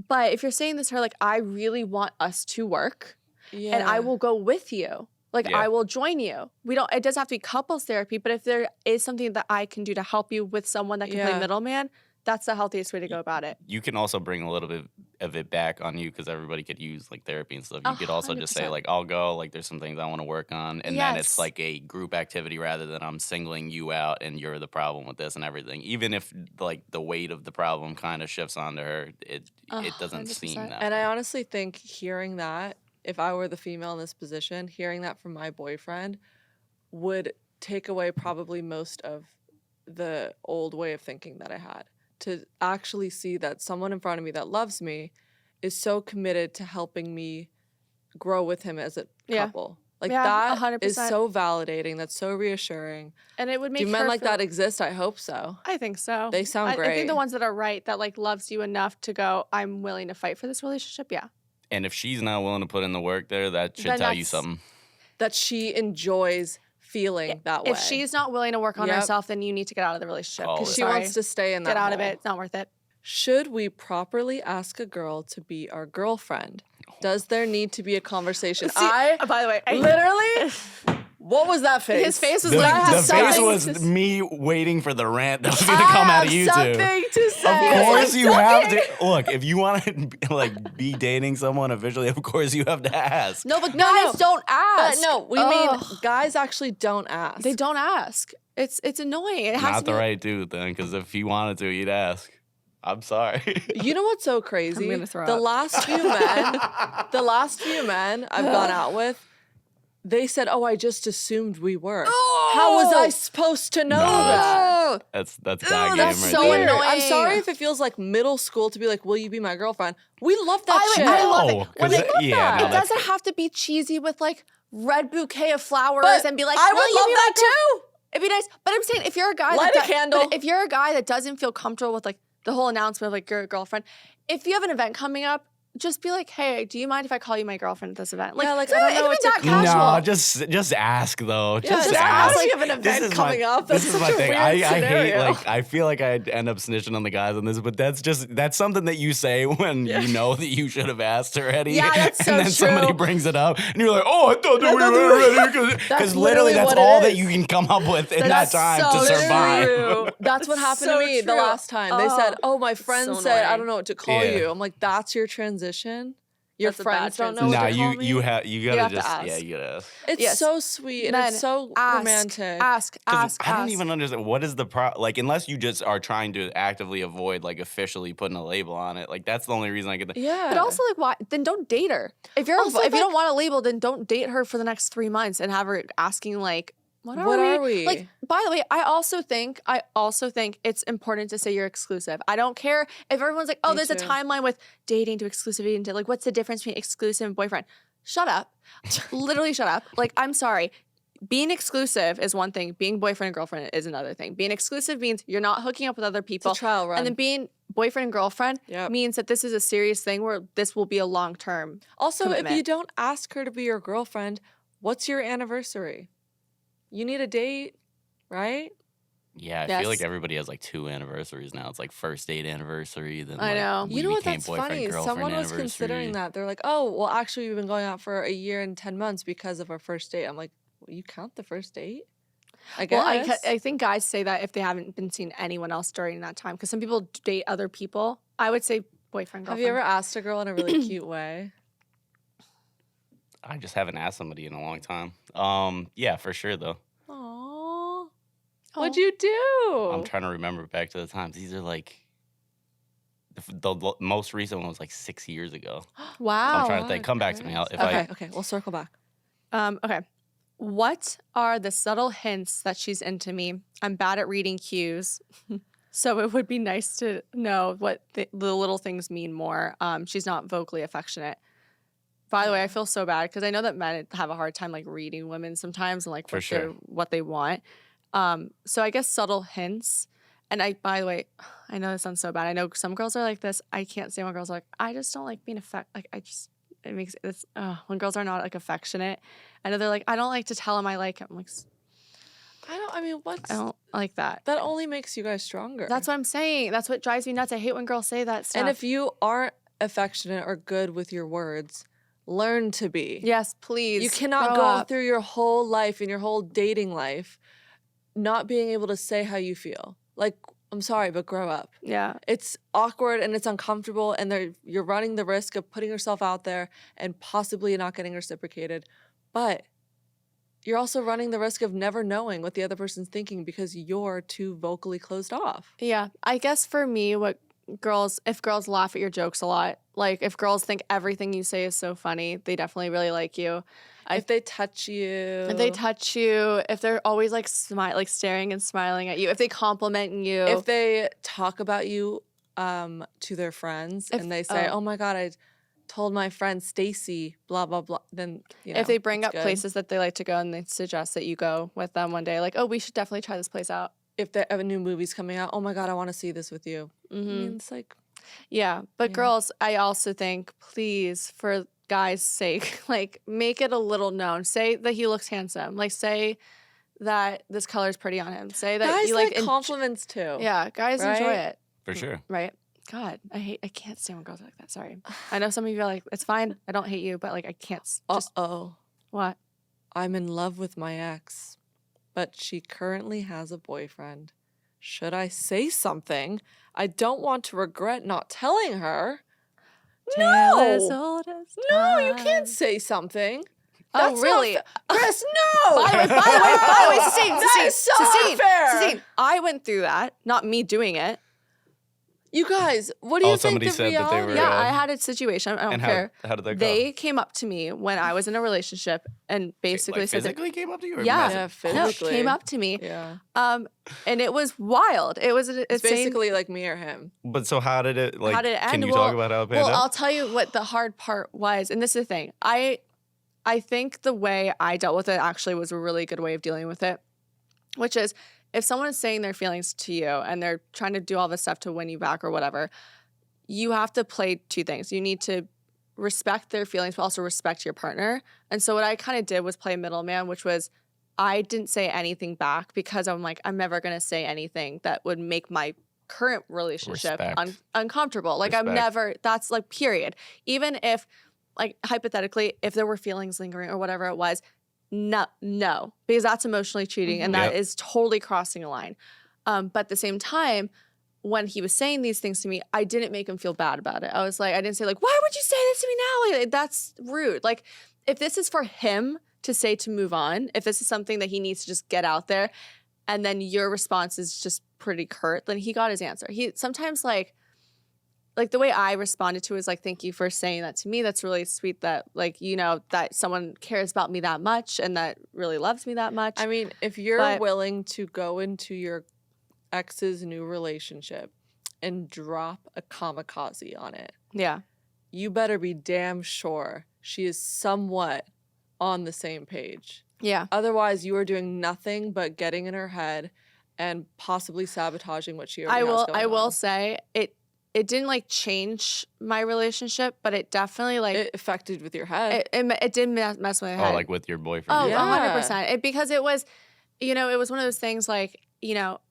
[SPEAKER 6] But if you're saying this to her, like, I really want us to work,
[SPEAKER 5] Yeah.
[SPEAKER 6] and I will go with you. Like,
[SPEAKER 7] Yeah.
[SPEAKER 6] I will join you. It doesn't have to be couples therapy, but if there is something that I can do to help you with someone that can play
[SPEAKER 5] Yeah.
[SPEAKER 6] middleman, that's the healthiest way to go about it.
[SPEAKER 7] You can also bring a little bit of it back on you, because everybody could use like therapy and stuff. You could also just say
[SPEAKER 6] 100%.
[SPEAKER 7] like, I'll go, like there's some things I want to work on, and then
[SPEAKER 6] Yes.
[SPEAKER 7] it's like a group activity rather than I'm singling you out and you're the problem with this and everything. Even if like the weight of the problem kind of shifts onto her, it doesn't seem
[SPEAKER 6] 100%.
[SPEAKER 7] that.
[SPEAKER 5] And I
[SPEAKER 7] way.
[SPEAKER 5] honestly think hearing that, if I were the female in this position, hearing that from my boyfriend would take away probably most of the old way of thinking that I had. To actually see that someone in front of me that loves me is so committed to helping me grow with him as a
[SPEAKER 6] Yeah.
[SPEAKER 5] couple. Like
[SPEAKER 6] Yeah,
[SPEAKER 5] that
[SPEAKER 6] 100%.
[SPEAKER 5] is so validating. That's so reassuring.
[SPEAKER 6] And it would make
[SPEAKER 5] Do men
[SPEAKER 6] her
[SPEAKER 5] like
[SPEAKER 6] feel-
[SPEAKER 5] that exist? I hope so.
[SPEAKER 6] I think so.
[SPEAKER 5] They sound
[SPEAKER 6] I
[SPEAKER 5] great.
[SPEAKER 6] think the ones that are right, that like loves you enough to go, I'm willing to fight for this relationship. Yeah.
[SPEAKER 7] And if she's not willing to put in the work there, that should
[SPEAKER 6] Then
[SPEAKER 7] tell you
[SPEAKER 6] that's-
[SPEAKER 7] something.
[SPEAKER 5] That she enjoys feeling that way.
[SPEAKER 6] If she's not willing to work on
[SPEAKER 5] Yep.
[SPEAKER 6] herself, then you need to get out of the relationship.
[SPEAKER 7] Call
[SPEAKER 6] 'cause
[SPEAKER 7] it.
[SPEAKER 5] she
[SPEAKER 6] sorry,
[SPEAKER 5] wants to stay in that
[SPEAKER 6] get out of
[SPEAKER 5] hole.
[SPEAKER 6] it. It's not worth it.
[SPEAKER 5] Should we properly ask a girl to be our girlfriend? Does there need to be a conversation?
[SPEAKER 6] By the way,
[SPEAKER 5] literally, what was that face?
[SPEAKER 6] his face was
[SPEAKER 7] The,
[SPEAKER 6] like,
[SPEAKER 5] I have
[SPEAKER 7] the face
[SPEAKER 5] something
[SPEAKER 7] was
[SPEAKER 5] to s-
[SPEAKER 7] me waiting for the rant that was going
[SPEAKER 5] I
[SPEAKER 7] to come out
[SPEAKER 5] have
[SPEAKER 7] of you
[SPEAKER 5] something
[SPEAKER 7] two.
[SPEAKER 5] to say.
[SPEAKER 7] Of course you have to. Look, if you want to like be dating someone officially, of course you have to ask.
[SPEAKER 6] no, but
[SPEAKER 5] No,
[SPEAKER 6] guys
[SPEAKER 5] no.
[SPEAKER 6] don't ask.
[SPEAKER 5] No, we mean guys actually don't ask.
[SPEAKER 6] They don't ask. It's annoying. It has
[SPEAKER 7] Not
[SPEAKER 6] to
[SPEAKER 7] the
[SPEAKER 6] be
[SPEAKER 7] right dude then, because if he wanted to, he'd ask. I'm sorry.
[SPEAKER 5] You know what's so crazy?
[SPEAKER 6] I'm gonna throw
[SPEAKER 5] the
[SPEAKER 6] up.
[SPEAKER 5] last few men I've gone out with, they said, "Oh, I just assumed we were." How was I supposed to know that?
[SPEAKER 7] That's God game
[SPEAKER 6] that's
[SPEAKER 7] right
[SPEAKER 6] so
[SPEAKER 7] there.
[SPEAKER 6] annoying.
[SPEAKER 5] I'm sorry if it feels like middle school to be like, "Will you be my girlfriend?" We love that
[SPEAKER 6] I
[SPEAKER 5] shit.
[SPEAKER 6] love
[SPEAKER 7] No,
[SPEAKER 6] it. When
[SPEAKER 7] 'cause
[SPEAKER 6] they
[SPEAKER 7] it- yeah,
[SPEAKER 6] that.
[SPEAKER 7] no,
[SPEAKER 6] It
[SPEAKER 7] that's-
[SPEAKER 6] doesn't have to be cheesy with like red bouquet of flowers
[SPEAKER 5] But
[SPEAKER 6] and be like,
[SPEAKER 5] I
[SPEAKER 6] "Will
[SPEAKER 5] would
[SPEAKER 6] you
[SPEAKER 5] love
[SPEAKER 6] be
[SPEAKER 5] that
[SPEAKER 6] my girl-"
[SPEAKER 5] too.
[SPEAKER 6] It'd be nice. But I'm saying if you're a guy
[SPEAKER 5] Light
[SPEAKER 6] that
[SPEAKER 5] a candle.
[SPEAKER 6] if you're a guy that doesn't feel comfortable with like the whole announcement of like your girlfriend, if you have an event coming up, just be like, "Hey, do you mind if I call you my girlfriend at this event?" Like,
[SPEAKER 5] Yeah, like,
[SPEAKER 6] it's
[SPEAKER 5] I don't
[SPEAKER 6] not
[SPEAKER 5] know
[SPEAKER 6] even
[SPEAKER 5] what
[SPEAKER 6] that
[SPEAKER 5] to
[SPEAKER 6] casual.
[SPEAKER 7] No, just ask though. Just
[SPEAKER 5] just
[SPEAKER 7] ask.
[SPEAKER 5] ask if you have an
[SPEAKER 7] This
[SPEAKER 5] event
[SPEAKER 7] is
[SPEAKER 5] coming up. That's
[SPEAKER 7] This is
[SPEAKER 5] such
[SPEAKER 7] my
[SPEAKER 5] a
[SPEAKER 7] thing.
[SPEAKER 5] weird
[SPEAKER 7] I hate
[SPEAKER 5] scenario.
[SPEAKER 7] I feel like I'd end up snitching on the guys on this, but that's something that you say when you know that you should have asked already.
[SPEAKER 6] Yeah, that's so
[SPEAKER 7] and then somebody
[SPEAKER 6] true.
[SPEAKER 7] brings it up, and you're like, "Oh, I thought that we
[SPEAKER 5] thought
[SPEAKER 7] were
[SPEAKER 5] we were-"
[SPEAKER 7] ready."
[SPEAKER 5] That's
[SPEAKER 7] Because literally,
[SPEAKER 5] literally
[SPEAKER 7] that's
[SPEAKER 5] what it
[SPEAKER 7] all that
[SPEAKER 5] is.
[SPEAKER 7] you can come up with in that
[SPEAKER 6] That's
[SPEAKER 7] time
[SPEAKER 6] so
[SPEAKER 7] to survive.
[SPEAKER 6] true.
[SPEAKER 5] That's what happened
[SPEAKER 6] so
[SPEAKER 5] to me the
[SPEAKER 6] true.
[SPEAKER 5] last time. They said, "Oh, my friend
[SPEAKER 6] so
[SPEAKER 5] said I
[SPEAKER 6] annoying.
[SPEAKER 5] don't know what to call
[SPEAKER 7] Yeah.
[SPEAKER 5] you." I'm like, "That's your transition. Your
[SPEAKER 6] That's a bad
[SPEAKER 5] friends don't know
[SPEAKER 7] Nah,
[SPEAKER 5] what to call me."
[SPEAKER 7] you
[SPEAKER 6] have
[SPEAKER 7] gotta
[SPEAKER 6] to
[SPEAKER 7] just
[SPEAKER 6] ask.
[SPEAKER 7] you gotta ask.
[SPEAKER 5] It's
[SPEAKER 6] Yes.
[SPEAKER 5] so sweet and
[SPEAKER 6] Men,
[SPEAKER 5] it's so
[SPEAKER 6] ask,
[SPEAKER 5] romantic.
[SPEAKER 6] Ask.
[SPEAKER 7] I don't even understand what is the like unless you just are trying to actively avoid like officially putting a label on it. Like that's the only reason I get.
[SPEAKER 5] Yeah,
[SPEAKER 6] But also, like, why? Then don't date her. If you're
[SPEAKER 5] Also,
[SPEAKER 6] if you
[SPEAKER 5] like-
[SPEAKER 6] don't want a label, then don't date her for the next 3 months and have her asking like, "What are we?" Like, by the way, I also think it's important to say you're exclusive. I don't care if everyone's like, "Oh,
[SPEAKER 5] Me
[SPEAKER 6] there's a
[SPEAKER 5] too.
[SPEAKER 6] timeline with dating to exclusivity and to like, what's the difference between exclusive and boyfriend?" Shut up, literally shut up. Like, I'm sorry. Being exclusive is one thing. Being boyfriend and girlfriend is another thing. Being exclusive means you're not hooking up with other people.
[SPEAKER 5] trial run.
[SPEAKER 6] And then being boyfriend and girlfriend
[SPEAKER 5] Yep.
[SPEAKER 6] means that this is a serious thing where this will be a long term.
[SPEAKER 5] Also, if you
[SPEAKER 6] commitment.
[SPEAKER 5] don't ask her to be your girlfriend, what's your anniversary? You need a date, right?
[SPEAKER 7] Yeah, I
[SPEAKER 6] Yes.
[SPEAKER 7] feel like everybody has like 2 anniversaries now. It's like first date anniversary, then
[SPEAKER 6] I
[SPEAKER 7] like,
[SPEAKER 6] know.
[SPEAKER 7] we
[SPEAKER 5] You know what?
[SPEAKER 7] became
[SPEAKER 5] That's
[SPEAKER 7] boyfriend,
[SPEAKER 5] funny.
[SPEAKER 7] girlfriend
[SPEAKER 5] Someone was
[SPEAKER 7] anniversary.
[SPEAKER 5] considering that. They're like, "Oh, well, actually, we've been going out for a year and 10 months because of our first date." I'm like, well, you count the first date? I guess.
[SPEAKER 6] Well, I think guys say that if they haven't been seeing anyone else during that time, because some people date other people. I would say boyfriend,
[SPEAKER 5] Have
[SPEAKER 6] girlfriend.
[SPEAKER 5] you ever asked a girl in a really cute way?
[SPEAKER 7] I just haven't asked somebody in a long time. Yeah, for sure though.
[SPEAKER 5] Aww.
[SPEAKER 6] Oh.
[SPEAKER 5] What'd you do?
[SPEAKER 7] I'm trying to remember back to the times. These are like the most recent one was like 6 years ago. So
[SPEAKER 6] Wow.
[SPEAKER 7] I'm trying to think. Come back to me.
[SPEAKER 5] Okay, we'll circle back.
[SPEAKER 6] Okay. What are the subtle hints that she's into me? I'm bad at reading cues. So it would be nice to know what the little things mean more. She's not vocally affectionate. By the way, I feel so bad because I know that men have a hard time like reading women sometimes and like
[SPEAKER 7] For sure.
[SPEAKER 6] what they want. So I guess subtle hints. And by the way, I know this sounds so bad. I know some girls are like this. I can't stand when girls are like, I just don't like being when girls are not like affectionate. I know they're like, I don't like to tell him I like him. I'm like, I don't like that.
[SPEAKER 5] That only makes you guys stronger.
[SPEAKER 6] That's what I'm saying. That's what drives me nuts. I hate when girls say that stuff.
[SPEAKER 5] And if you aren't affectionate or good with your words, learn to be.
[SPEAKER 6] yes, please.
[SPEAKER 5] You cannot
[SPEAKER 6] grow
[SPEAKER 5] go
[SPEAKER 6] up.
[SPEAKER 5] through your whole life and your whole dating life not being able to say how you feel. Like, I'm sorry, but grow up.
[SPEAKER 6] Yeah.
[SPEAKER 5] It's awkward and it's uncomfortable, and you're running the risk of putting yourself out there and possibly not getting reciprocated. But you're also running the risk of never knowing what the other person's thinking because you're too vocally closed off.
[SPEAKER 6] Yeah. I guess for me, if girls laugh at your jokes a lot, like if girls think everything you say is so funny, they definitely really like you.
[SPEAKER 5] If they touch you.
[SPEAKER 6] If they touch you, if they're always like staring and smiling at you, if they compliment you.
[SPEAKER 5] If they talk about you to their friends and they say, "Oh my God, I told my friend Stacy, blah, blah, blah," then,
[SPEAKER 6] if they bring
[SPEAKER 5] it's
[SPEAKER 6] up
[SPEAKER 5] good.
[SPEAKER 6] places that they like to go and they suggest that you go with them one day, like, "Oh, we should definitely try this place out."
[SPEAKER 5] If they have a new movie's coming out, "Oh my God, I want to see this with you."
[SPEAKER 6] Mm-hmm.
[SPEAKER 5] I mean, it's like,
[SPEAKER 6] Yeah. But
[SPEAKER 5] Yeah.
[SPEAKER 6] girls, I also think, please, for guys' sake, like make it a little known. Say that he looks handsome. Like say that this color's pretty on him. Say that
[SPEAKER 5] guys
[SPEAKER 6] you
[SPEAKER 5] like compliments too.
[SPEAKER 6] yeah, guys enjoy
[SPEAKER 5] right?
[SPEAKER 6] it.
[SPEAKER 7] For sure.
[SPEAKER 6] Right? God, I can't stand when girls are like that. Sorry. I know some of you are like, it's fine. I don't hate you, but like I can't just
[SPEAKER 5] Uh-oh.
[SPEAKER 6] what?
[SPEAKER 5] I'm in love with my ex, but she currently has a boyfriend. Should I say something? I don't want to regret not telling her.
[SPEAKER 6] Tale as
[SPEAKER 5] No.
[SPEAKER 6] old as
[SPEAKER 5] No, you
[SPEAKER 6] time.
[SPEAKER 5] can't say something.
[SPEAKER 6] Oh,
[SPEAKER 5] That's
[SPEAKER 6] really?
[SPEAKER 5] not Chris, no!
[SPEAKER 6] By the way, Sistine,
[SPEAKER 5] That is so unfair.
[SPEAKER 6] Sistine, I went through that, not me doing it.
[SPEAKER 5] You guys, what do you think
[SPEAKER 7] somebody
[SPEAKER 5] the
[SPEAKER 7] said that they
[SPEAKER 5] reality?
[SPEAKER 7] were,
[SPEAKER 6] Yeah, I had a situation. I don't
[SPEAKER 7] and
[SPEAKER 6] care.
[SPEAKER 7] how did that go?
[SPEAKER 6] They came up to me when I was in a relationship and basically
[SPEAKER 7] like
[SPEAKER 6] said that,
[SPEAKER 7] physically came up to you? Or
[SPEAKER 6] yeah,
[SPEAKER 7] messaged?
[SPEAKER 5] Yeah,
[SPEAKER 6] no,
[SPEAKER 5] physically.
[SPEAKER 6] came up to me.
[SPEAKER 5] Yeah.
[SPEAKER 6] And it was wild. It was
[SPEAKER 5] It's basically like me or him.
[SPEAKER 7] But so how did it, like,
[SPEAKER 6] How did it end?
[SPEAKER 7] can you
[SPEAKER 6] Well-
[SPEAKER 7] talk about how it panned
[SPEAKER 6] Well,
[SPEAKER 7] out?
[SPEAKER 6] I'll tell you what the hard part was, and this is the thing. I think the way I dealt with it actually was a really good way of dealing with it, which is if someone is saying their feelings to you and they're trying to do all this stuff to win you back or whatever, you have to play two things. You need to respect their feelings, but also respect your partner. And so what I kind of did was play middleman, which was I didn't say anything back because I'm like, I'm never going to say anything that would make my current relationship
[SPEAKER 7] Respect.
[SPEAKER 6] uncomfortable. Like I'm
[SPEAKER 7] Respect.
[SPEAKER 6] never, that's like period. Even if, like hypothetically, if there were feelings lingering or whatever it was, no, because that's emotionally cheating and that
[SPEAKER 7] Yep.
[SPEAKER 6] is totally crossing a line. But at the same time, when he was saying these things to me, I didn't make him feel bad about it. I was like, I didn't say like, why would you say this to me now? Like, that's rude. Like, if this is for him to say to move on, if this is something that he needs to just get out there, and then your response is just pretty curt, then he got his answer. He sometimes like the way I responded to it is like, thank you for saying that to me. That's really sweet that like, you know, that someone cares about me that much and that really loves me that much.
[SPEAKER 5] I mean, if you're
[SPEAKER 6] But-
[SPEAKER 5] willing to go into your ex's new relationship and drop a kamikaze on it,
[SPEAKER 6] yeah.
[SPEAKER 5] you better be damn sure she is somewhat on the same page.
[SPEAKER 6] Yeah.
[SPEAKER 5] Otherwise, you are doing nothing but getting in her head and possibly sabotaging what she already has going
[SPEAKER 6] I will
[SPEAKER 5] on.
[SPEAKER 6] say it didn't like change my relationship, but it definitely like
[SPEAKER 5] It affected with your head.
[SPEAKER 6] it did mess with my head.
[SPEAKER 7] Oh, like with your boyfriend?
[SPEAKER 6] Oh,
[SPEAKER 5] Yeah.
[SPEAKER 6] 100%. Because it was, you know, it was one of those things like, you know,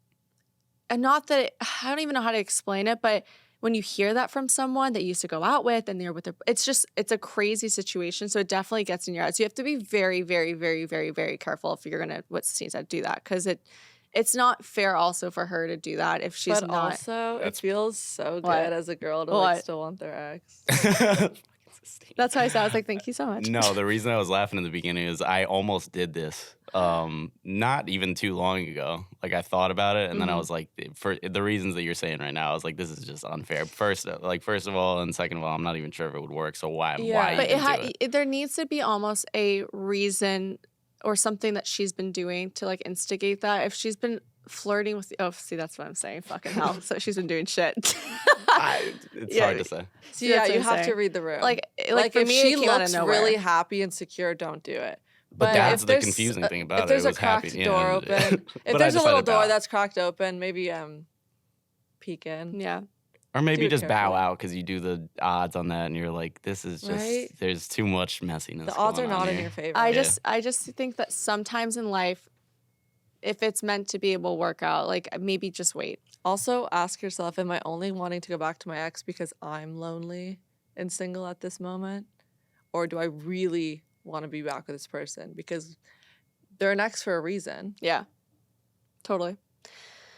[SPEAKER 6] and not that I don't even know how to explain it, but when you hear that from someone that you used to go out with and they're with their, it's a crazy situation. So it definitely gets in your head. So you have to be very, very, very, very, very careful if you're going to, what Steve said, do that. Because it's not fair also for her to do that if she's
[SPEAKER 5] but
[SPEAKER 6] not.
[SPEAKER 5] also, it feels so good
[SPEAKER 6] What?
[SPEAKER 5] as a girl to
[SPEAKER 6] What?
[SPEAKER 5] like still want their ex.
[SPEAKER 6] That's why I said, I was like, thank you so much.
[SPEAKER 7] No, the reason I was laughing in the beginning is I almost did this not even too long ago. Like I thought about it and then I was like, for the reasons that you're saying right now, I was like, this is just unfair. First of all, and second of all, I'm not even sure if it would work. So why
[SPEAKER 5] Yeah.
[SPEAKER 6] But
[SPEAKER 7] even do it?
[SPEAKER 6] there needs to be almost a reason or something that she's been doing to like instigate that. If she's been flirting with, oh, see, that's what I'm saying. Fucking hell. So she's been doing shit.
[SPEAKER 7] It's
[SPEAKER 6] Yeah.
[SPEAKER 7] hard to say.
[SPEAKER 5] So
[SPEAKER 6] That's
[SPEAKER 5] yeah,
[SPEAKER 6] what
[SPEAKER 5] you
[SPEAKER 6] I'm
[SPEAKER 5] have to
[SPEAKER 6] saying.
[SPEAKER 5] read the room.
[SPEAKER 6] like for
[SPEAKER 5] if
[SPEAKER 6] me,
[SPEAKER 5] she
[SPEAKER 6] it came out of
[SPEAKER 5] looks
[SPEAKER 6] nowhere.
[SPEAKER 5] really happy and secure, don't do it.
[SPEAKER 7] But that's
[SPEAKER 5] if
[SPEAKER 7] the
[SPEAKER 5] there's
[SPEAKER 7] confusing thing about
[SPEAKER 5] if
[SPEAKER 7] it.
[SPEAKER 5] there's
[SPEAKER 7] It
[SPEAKER 5] a
[SPEAKER 7] was
[SPEAKER 5] cracked
[SPEAKER 7] happy,
[SPEAKER 5] door
[SPEAKER 7] yeah.
[SPEAKER 5] open,
[SPEAKER 7] But
[SPEAKER 5] if
[SPEAKER 7] I
[SPEAKER 5] there's a little
[SPEAKER 7] decided
[SPEAKER 5] door
[SPEAKER 7] bow.
[SPEAKER 5] that's cracked open, maybe peek in.
[SPEAKER 6] Yeah.
[SPEAKER 7] Or maybe
[SPEAKER 5] Do it
[SPEAKER 7] just bow
[SPEAKER 5] carefully.
[SPEAKER 7] out because you do the odds on that and you're like, this is just,
[SPEAKER 5] Right?
[SPEAKER 7] there's too much messiness.
[SPEAKER 5] The odds are
[SPEAKER 7] going on
[SPEAKER 5] not in
[SPEAKER 7] here.
[SPEAKER 5] your favor.
[SPEAKER 6] I
[SPEAKER 7] Yeah.
[SPEAKER 6] just think that sometimes in life, if it's meant to be able to work out, like maybe just wait.
[SPEAKER 5] Also, ask yourself, am I only wanting to go back to my ex because I'm lonely and single at this moment? Or do I really want to be back with this person? Because they're an ex for a reason.
[SPEAKER 6] Yeah. Totally.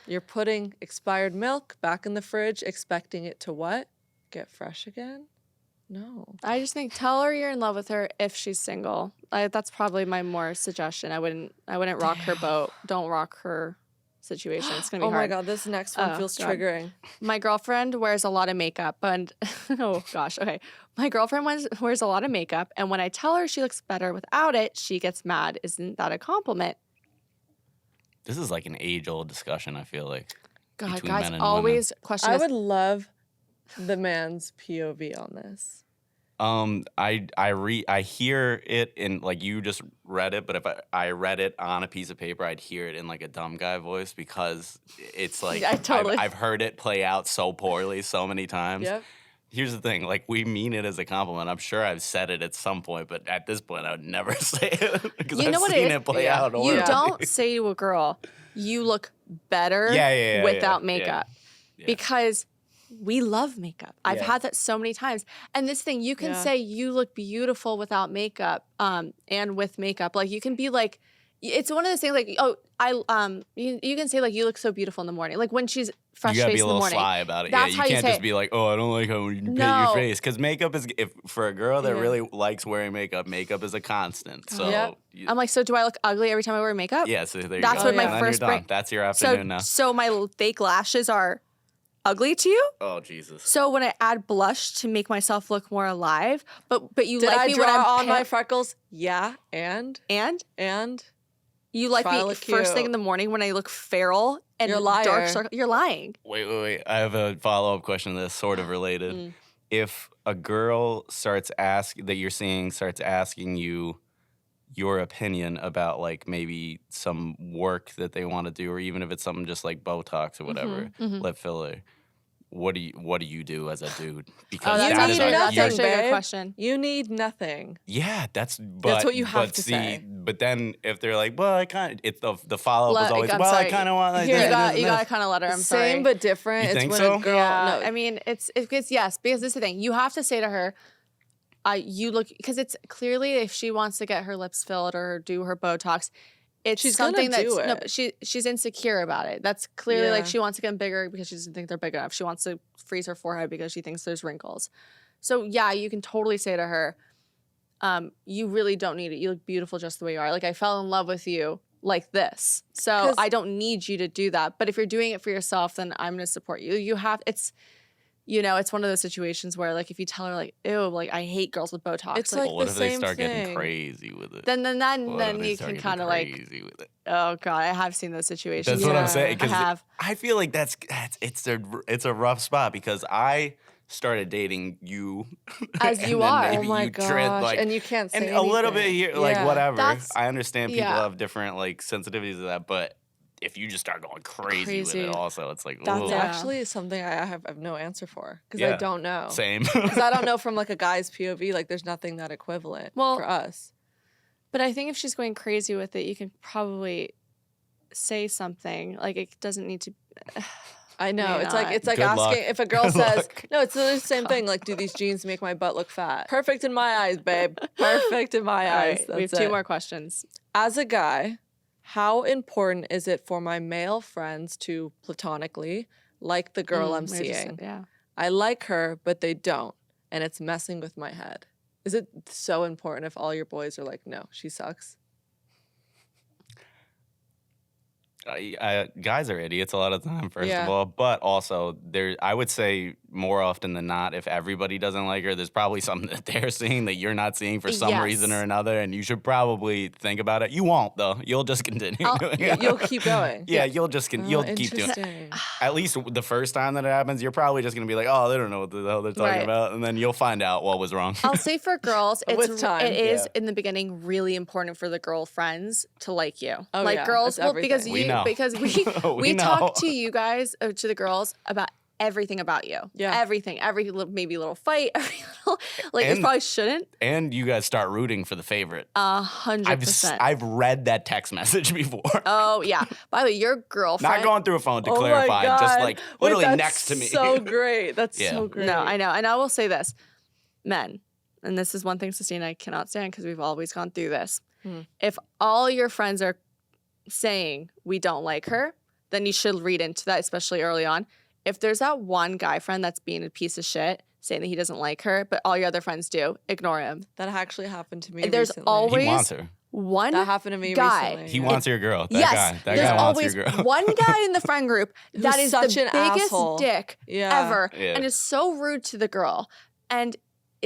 [SPEAKER 5] You're putting expired milk back in the fridge, expecting it to what? Get fresh again? No.
[SPEAKER 6] I just think tell her you're in love with her if she's single. That's probably my more suggestion. I wouldn't rock her boat. Don't rock her situation. It's gonna be
[SPEAKER 5] Oh
[SPEAKER 6] hard.
[SPEAKER 5] my God, this next one
[SPEAKER 6] Oh,
[SPEAKER 5] feels
[SPEAKER 6] God.
[SPEAKER 5] triggering.
[SPEAKER 6] My girlfriend wears a lot of makeup, and oh gosh, okay. My girlfriend wears a lot of makeup, and when I tell her she looks better without it, she gets mad. Isn't that a compliment?
[SPEAKER 7] This is like an age-old discussion, I feel like.
[SPEAKER 6] God,
[SPEAKER 7] Between
[SPEAKER 6] guys
[SPEAKER 7] men and
[SPEAKER 6] always question
[SPEAKER 5] I
[SPEAKER 6] this.
[SPEAKER 5] would love the man's POV on this.
[SPEAKER 7] I hear it in, like, you just read it, but if I read it on a piece of paper, I'd hear it in like a dumb guy voice because it's like
[SPEAKER 6] Yeah, totally.
[SPEAKER 7] I've heard it play out so poorly so many times.
[SPEAKER 5] Yep.
[SPEAKER 7] Here's the thing, like, we mean it as a compliment. I'm sure I've said it at some point, but at this point I would never say it because
[SPEAKER 6] You
[SPEAKER 7] I've
[SPEAKER 6] know what
[SPEAKER 7] seen
[SPEAKER 6] it
[SPEAKER 7] it,
[SPEAKER 6] is?
[SPEAKER 7] play
[SPEAKER 5] Yeah.
[SPEAKER 7] out
[SPEAKER 6] You
[SPEAKER 7] horribly.
[SPEAKER 6] don't say to a girl, you look better
[SPEAKER 7] Yeah,
[SPEAKER 6] without
[SPEAKER 7] yeah.
[SPEAKER 6] makeup.
[SPEAKER 7] Yeah.
[SPEAKER 6] Because we love makeup. I've
[SPEAKER 7] Yeah.
[SPEAKER 6] had that so many times. And this thing, you can
[SPEAKER 5] Yeah.
[SPEAKER 6] say you look beautiful without makeup and with makeup. Like you can be like, it's one of those things like, oh, you can say like you look so beautiful in the morning, like when she's fresh
[SPEAKER 7] You gotta
[SPEAKER 6] face
[SPEAKER 7] be a
[SPEAKER 6] in the
[SPEAKER 7] little
[SPEAKER 6] morning.
[SPEAKER 7] sly about it.
[SPEAKER 6] That's
[SPEAKER 7] yeah,
[SPEAKER 6] how
[SPEAKER 7] you
[SPEAKER 6] you
[SPEAKER 7] can't
[SPEAKER 6] say
[SPEAKER 7] just
[SPEAKER 6] it.
[SPEAKER 7] be like, oh, I don't like how you paint
[SPEAKER 6] No.
[SPEAKER 7] your face. Because makeup is, if for a girl that
[SPEAKER 5] Yeah.
[SPEAKER 7] really likes wearing makeup, makeup is a constant. So
[SPEAKER 5] Yeah.
[SPEAKER 6] I'm like, so do I look ugly every time I wear makeup?
[SPEAKER 7] yeah, so there you
[SPEAKER 6] That's
[SPEAKER 7] go.
[SPEAKER 6] what my
[SPEAKER 7] And then
[SPEAKER 6] first
[SPEAKER 7] you're done.
[SPEAKER 6] brain-
[SPEAKER 7] That's your afternoon now.
[SPEAKER 6] So my fake lashes are ugly to you?
[SPEAKER 7] Oh Jesus.
[SPEAKER 6] So when I add blush to make myself look more alive, but you
[SPEAKER 5] Did
[SPEAKER 6] like
[SPEAKER 5] I
[SPEAKER 6] me
[SPEAKER 5] draw
[SPEAKER 6] when I'm
[SPEAKER 5] on my
[SPEAKER 6] pale-
[SPEAKER 5] freckles? Yeah, and
[SPEAKER 6] and you like
[SPEAKER 5] Try to
[SPEAKER 6] me
[SPEAKER 5] look
[SPEAKER 6] first thing
[SPEAKER 5] cute.
[SPEAKER 6] in the morning when I look feral and
[SPEAKER 5] You're a liar.
[SPEAKER 6] dark circle. You're lying.
[SPEAKER 7] Wait. I have a follow-up question to this, sort of related.
[SPEAKER 6] Mm.
[SPEAKER 7] If a girl starts asking you your opinion about like maybe some work that they want to do, or even if it's something just like Botox or whatever,
[SPEAKER 6] Mhm.
[SPEAKER 7] lip filler, what do you do as a dude?
[SPEAKER 6] Oh,
[SPEAKER 7] Because
[SPEAKER 6] that's
[SPEAKER 7] that is
[SPEAKER 5] need
[SPEAKER 6] actually,
[SPEAKER 7] a
[SPEAKER 6] that's
[SPEAKER 5] nothing,
[SPEAKER 6] actually a good
[SPEAKER 5] babe.
[SPEAKER 6] question.
[SPEAKER 5] you need nothing.
[SPEAKER 7] yeah, that's
[SPEAKER 5] what you have to
[SPEAKER 7] see,
[SPEAKER 5] say.
[SPEAKER 7] But then if they're like, well, I kind of, it's the follow up is always,
[SPEAKER 6] I'm
[SPEAKER 7] well, I
[SPEAKER 6] sorry.
[SPEAKER 7] kind of want like
[SPEAKER 5] Here,
[SPEAKER 7] this,
[SPEAKER 6] You
[SPEAKER 7] and this,
[SPEAKER 6] got
[SPEAKER 7] and
[SPEAKER 6] you
[SPEAKER 7] this.
[SPEAKER 6] got to kind of let her. I'm sorry.
[SPEAKER 5] Same but different.
[SPEAKER 7] You
[SPEAKER 5] It's
[SPEAKER 7] think
[SPEAKER 5] when
[SPEAKER 7] so?
[SPEAKER 5] a girl.
[SPEAKER 6] Yeah,
[SPEAKER 5] No,
[SPEAKER 6] I mean, it's yes, because this is the thing. You have to say to her, you look, because it's clearly if she wants to get her lips filled or do her Botox, it's
[SPEAKER 5] She's gonna
[SPEAKER 6] something that's
[SPEAKER 5] do
[SPEAKER 6] no,
[SPEAKER 5] it.
[SPEAKER 6] but she's insecure about it. That's clearly like
[SPEAKER 5] Yeah.
[SPEAKER 6] she wants to get them bigger because she doesn't think they're big enough. She wants to freeze her forehead because she thinks there's wrinkles. So yeah, you can totally say to her, you really don't need it. You look beautiful just the way you are. Like I fell in love with you like this. So
[SPEAKER 5] 'Cause-
[SPEAKER 6] I don't need you to do that. But if you're doing it for yourself, then I'm gonna support you. You have it's it's one of those situations where like if you tell her like, ew, like I hate girls with Botox.
[SPEAKER 5] It's
[SPEAKER 6] like,
[SPEAKER 5] like
[SPEAKER 7] Well, what
[SPEAKER 5] the
[SPEAKER 7] if they
[SPEAKER 5] same
[SPEAKER 7] start getting
[SPEAKER 5] thing.
[SPEAKER 7] crazy with it?
[SPEAKER 6] then
[SPEAKER 7] What if they
[SPEAKER 6] you
[SPEAKER 7] start
[SPEAKER 6] can
[SPEAKER 7] getting
[SPEAKER 6] kind of like,
[SPEAKER 7] crazy with it?
[SPEAKER 6] oh god, I have seen those situations.
[SPEAKER 7] That's what I'm
[SPEAKER 5] Yeah.
[SPEAKER 7] saying.
[SPEAKER 6] I
[SPEAKER 7] 'Cause
[SPEAKER 6] have.
[SPEAKER 7] I feel like it's a rough spot because I started dating you
[SPEAKER 6] As
[SPEAKER 7] and
[SPEAKER 6] you
[SPEAKER 7] then
[SPEAKER 6] are.
[SPEAKER 5] Oh
[SPEAKER 7] maybe
[SPEAKER 5] my
[SPEAKER 7] you
[SPEAKER 5] gosh!
[SPEAKER 7] tread, like,
[SPEAKER 5] and you can't say
[SPEAKER 7] and a little bit
[SPEAKER 5] anything.
[SPEAKER 7] here, like
[SPEAKER 5] Yeah.
[SPEAKER 7] whatever.
[SPEAKER 6] That's-
[SPEAKER 7] I understand people
[SPEAKER 6] yeah.
[SPEAKER 7] have different like sensitivities to that, but if you just start going crazy with
[SPEAKER 6] Crazy.
[SPEAKER 7] it, also it's like,
[SPEAKER 5] That's
[SPEAKER 7] ooh,
[SPEAKER 6] Yeah.
[SPEAKER 5] actually something I have no answer for because I
[SPEAKER 7] Yeah.
[SPEAKER 5] don't know.
[SPEAKER 7] same.
[SPEAKER 5] Because I don't know from like a guy's POV. Like, there's nothing that equivalent
[SPEAKER 6] Well,
[SPEAKER 5] for us.
[SPEAKER 6] But I think if she's going crazy with it, you can probably say something. Like it doesn't need to.
[SPEAKER 5] I know.
[SPEAKER 6] Maybe
[SPEAKER 5] It's like
[SPEAKER 6] not.
[SPEAKER 5] it's like
[SPEAKER 7] Good
[SPEAKER 5] asking
[SPEAKER 7] luck.
[SPEAKER 5] if a girl
[SPEAKER 7] Good
[SPEAKER 5] says
[SPEAKER 7] luck.
[SPEAKER 5] no. It's the same thing. Like, do these jeans make my butt look fat? Perfect in my eyes, babe. Perfect in my
[SPEAKER 6] All
[SPEAKER 5] eyes.
[SPEAKER 6] right, we have
[SPEAKER 5] That's
[SPEAKER 6] two
[SPEAKER 5] it.
[SPEAKER 6] more questions.
[SPEAKER 5] As a guy, how important is it for my male friends to platonically like the girl I'm
[SPEAKER 6] We were just-
[SPEAKER 5] seeing?
[SPEAKER 6] yeah.
[SPEAKER 5] I like her, but they don't, and it's messing with my head. Is it so important if all your boys are like, no, she sucks?
[SPEAKER 7] Guys are idiots a lot of the time, first
[SPEAKER 5] Yeah.
[SPEAKER 7] of all, but also I would say more often than not, if everybody doesn't like her, there's probably something that they're seeing that you're not seeing for some reason
[SPEAKER 6] Yes.
[SPEAKER 7] or another, and you should probably think about it. You won't though. You'll just continue doing it.
[SPEAKER 5] You'll keep going.
[SPEAKER 7] Yeah, you'll just you'll keep doing it.
[SPEAKER 5] Interesting.
[SPEAKER 7] At least the first time that it happens, you're probably just gonna be like, oh, they don't know what the hell they're talking
[SPEAKER 6] Right.
[SPEAKER 7] about, and then you'll find out what was wrong.
[SPEAKER 6] I'll say for girls,
[SPEAKER 5] With time.
[SPEAKER 6] it is
[SPEAKER 7] Yeah.
[SPEAKER 6] in the beginning really important for the girlfriends to like you.
[SPEAKER 5] Oh,
[SPEAKER 6] like
[SPEAKER 5] yeah,
[SPEAKER 6] girls,
[SPEAKER 5] it's
[SPEAKER 6] well, because
[SPEAKER 5] everything.
[SPEAKER 7] We
[SPEAKER 6] you
[SPEAKER 7] know.
[SPEAKER 6] because we
[SPEAKER 7] We know.
[SPEAKER 6] talk to you guys to the girls about everything about you.
[SPEAKER 5] Yeah.
[SPEAKER 6] everything, maybe little fight, every little like it
[SPEAKER 7] And-
[SPEAKER 6] probably shouldn't.
[SPEAKER 7] And you guys start rooting for the favorite.
[SPEAKER 6] 100%.
[SPEAKER 7] I've read that text message before.
[SPEAKER 6] Oh yeah. By the way, your girlfriend.
[SPEAKER 7] Not going through a phone to
[SPEAKER 5] Oh my
[SPEAKER 7] clarify, just
[SPEAKER 5] God.
[SPEAKER 7] like
[SPEAKER 5] Wait,
[SPEAKER 7] literally
[SPEAKER 5] that's
[SPEAKER 7] next to me.
[SPEAKER 5] So great. That's
[SPEAKER 7] Yeah.
[SPEAKER 5] so great.
[SPEAKER 6] No, I know. And I will say this, men, and this is one thing Sistine and I cannot stand because we've always gone through this. If all your friends are saying we don't like her, then you should read into that, especially early on. If there's that one guy friend that's being a piece of shit, saying that he doesn't like her, but all your other friends do, ignore him.
[SPEAKER 5] That actually happened to me.
[SPEAKER 6] There's
[SPEAKER 5] recently.
[SPEAKER 6] always
[SPEAKER 7] He wants her.
[SPEAKER 6] one
[SPEAKER 5] that happened to me
[SPEAKER 6] guy.
[SPEAKER 5] recently.
[SPEAKER 7] He wants your girl. That
[SPEAKER 6] yes,
[SPEAKER 7] guy. That
[SPEAKER 6] there's
[SPEAKER 7] guy wants
[SPEAKER 6] always
[SPEAKER 7] your girl.
[SPEAKER 6] one guy in the friend group that
[SPEAKER 5] Who's
[SPEAKER 6] is
[SPEAKER 5] such
[SPEAKER 6] the
[SPEAKER 5] an
[SPEAKER 6] biggest
[SPEAKER 5] asshole.
[SPEAKER 6] dick
[SPEAKER 5] Yeah.
[SPEAKER 6] ever,
[SPEAKER 7] Yeah.
[SPEAKER 6] and is so rude to the girl, and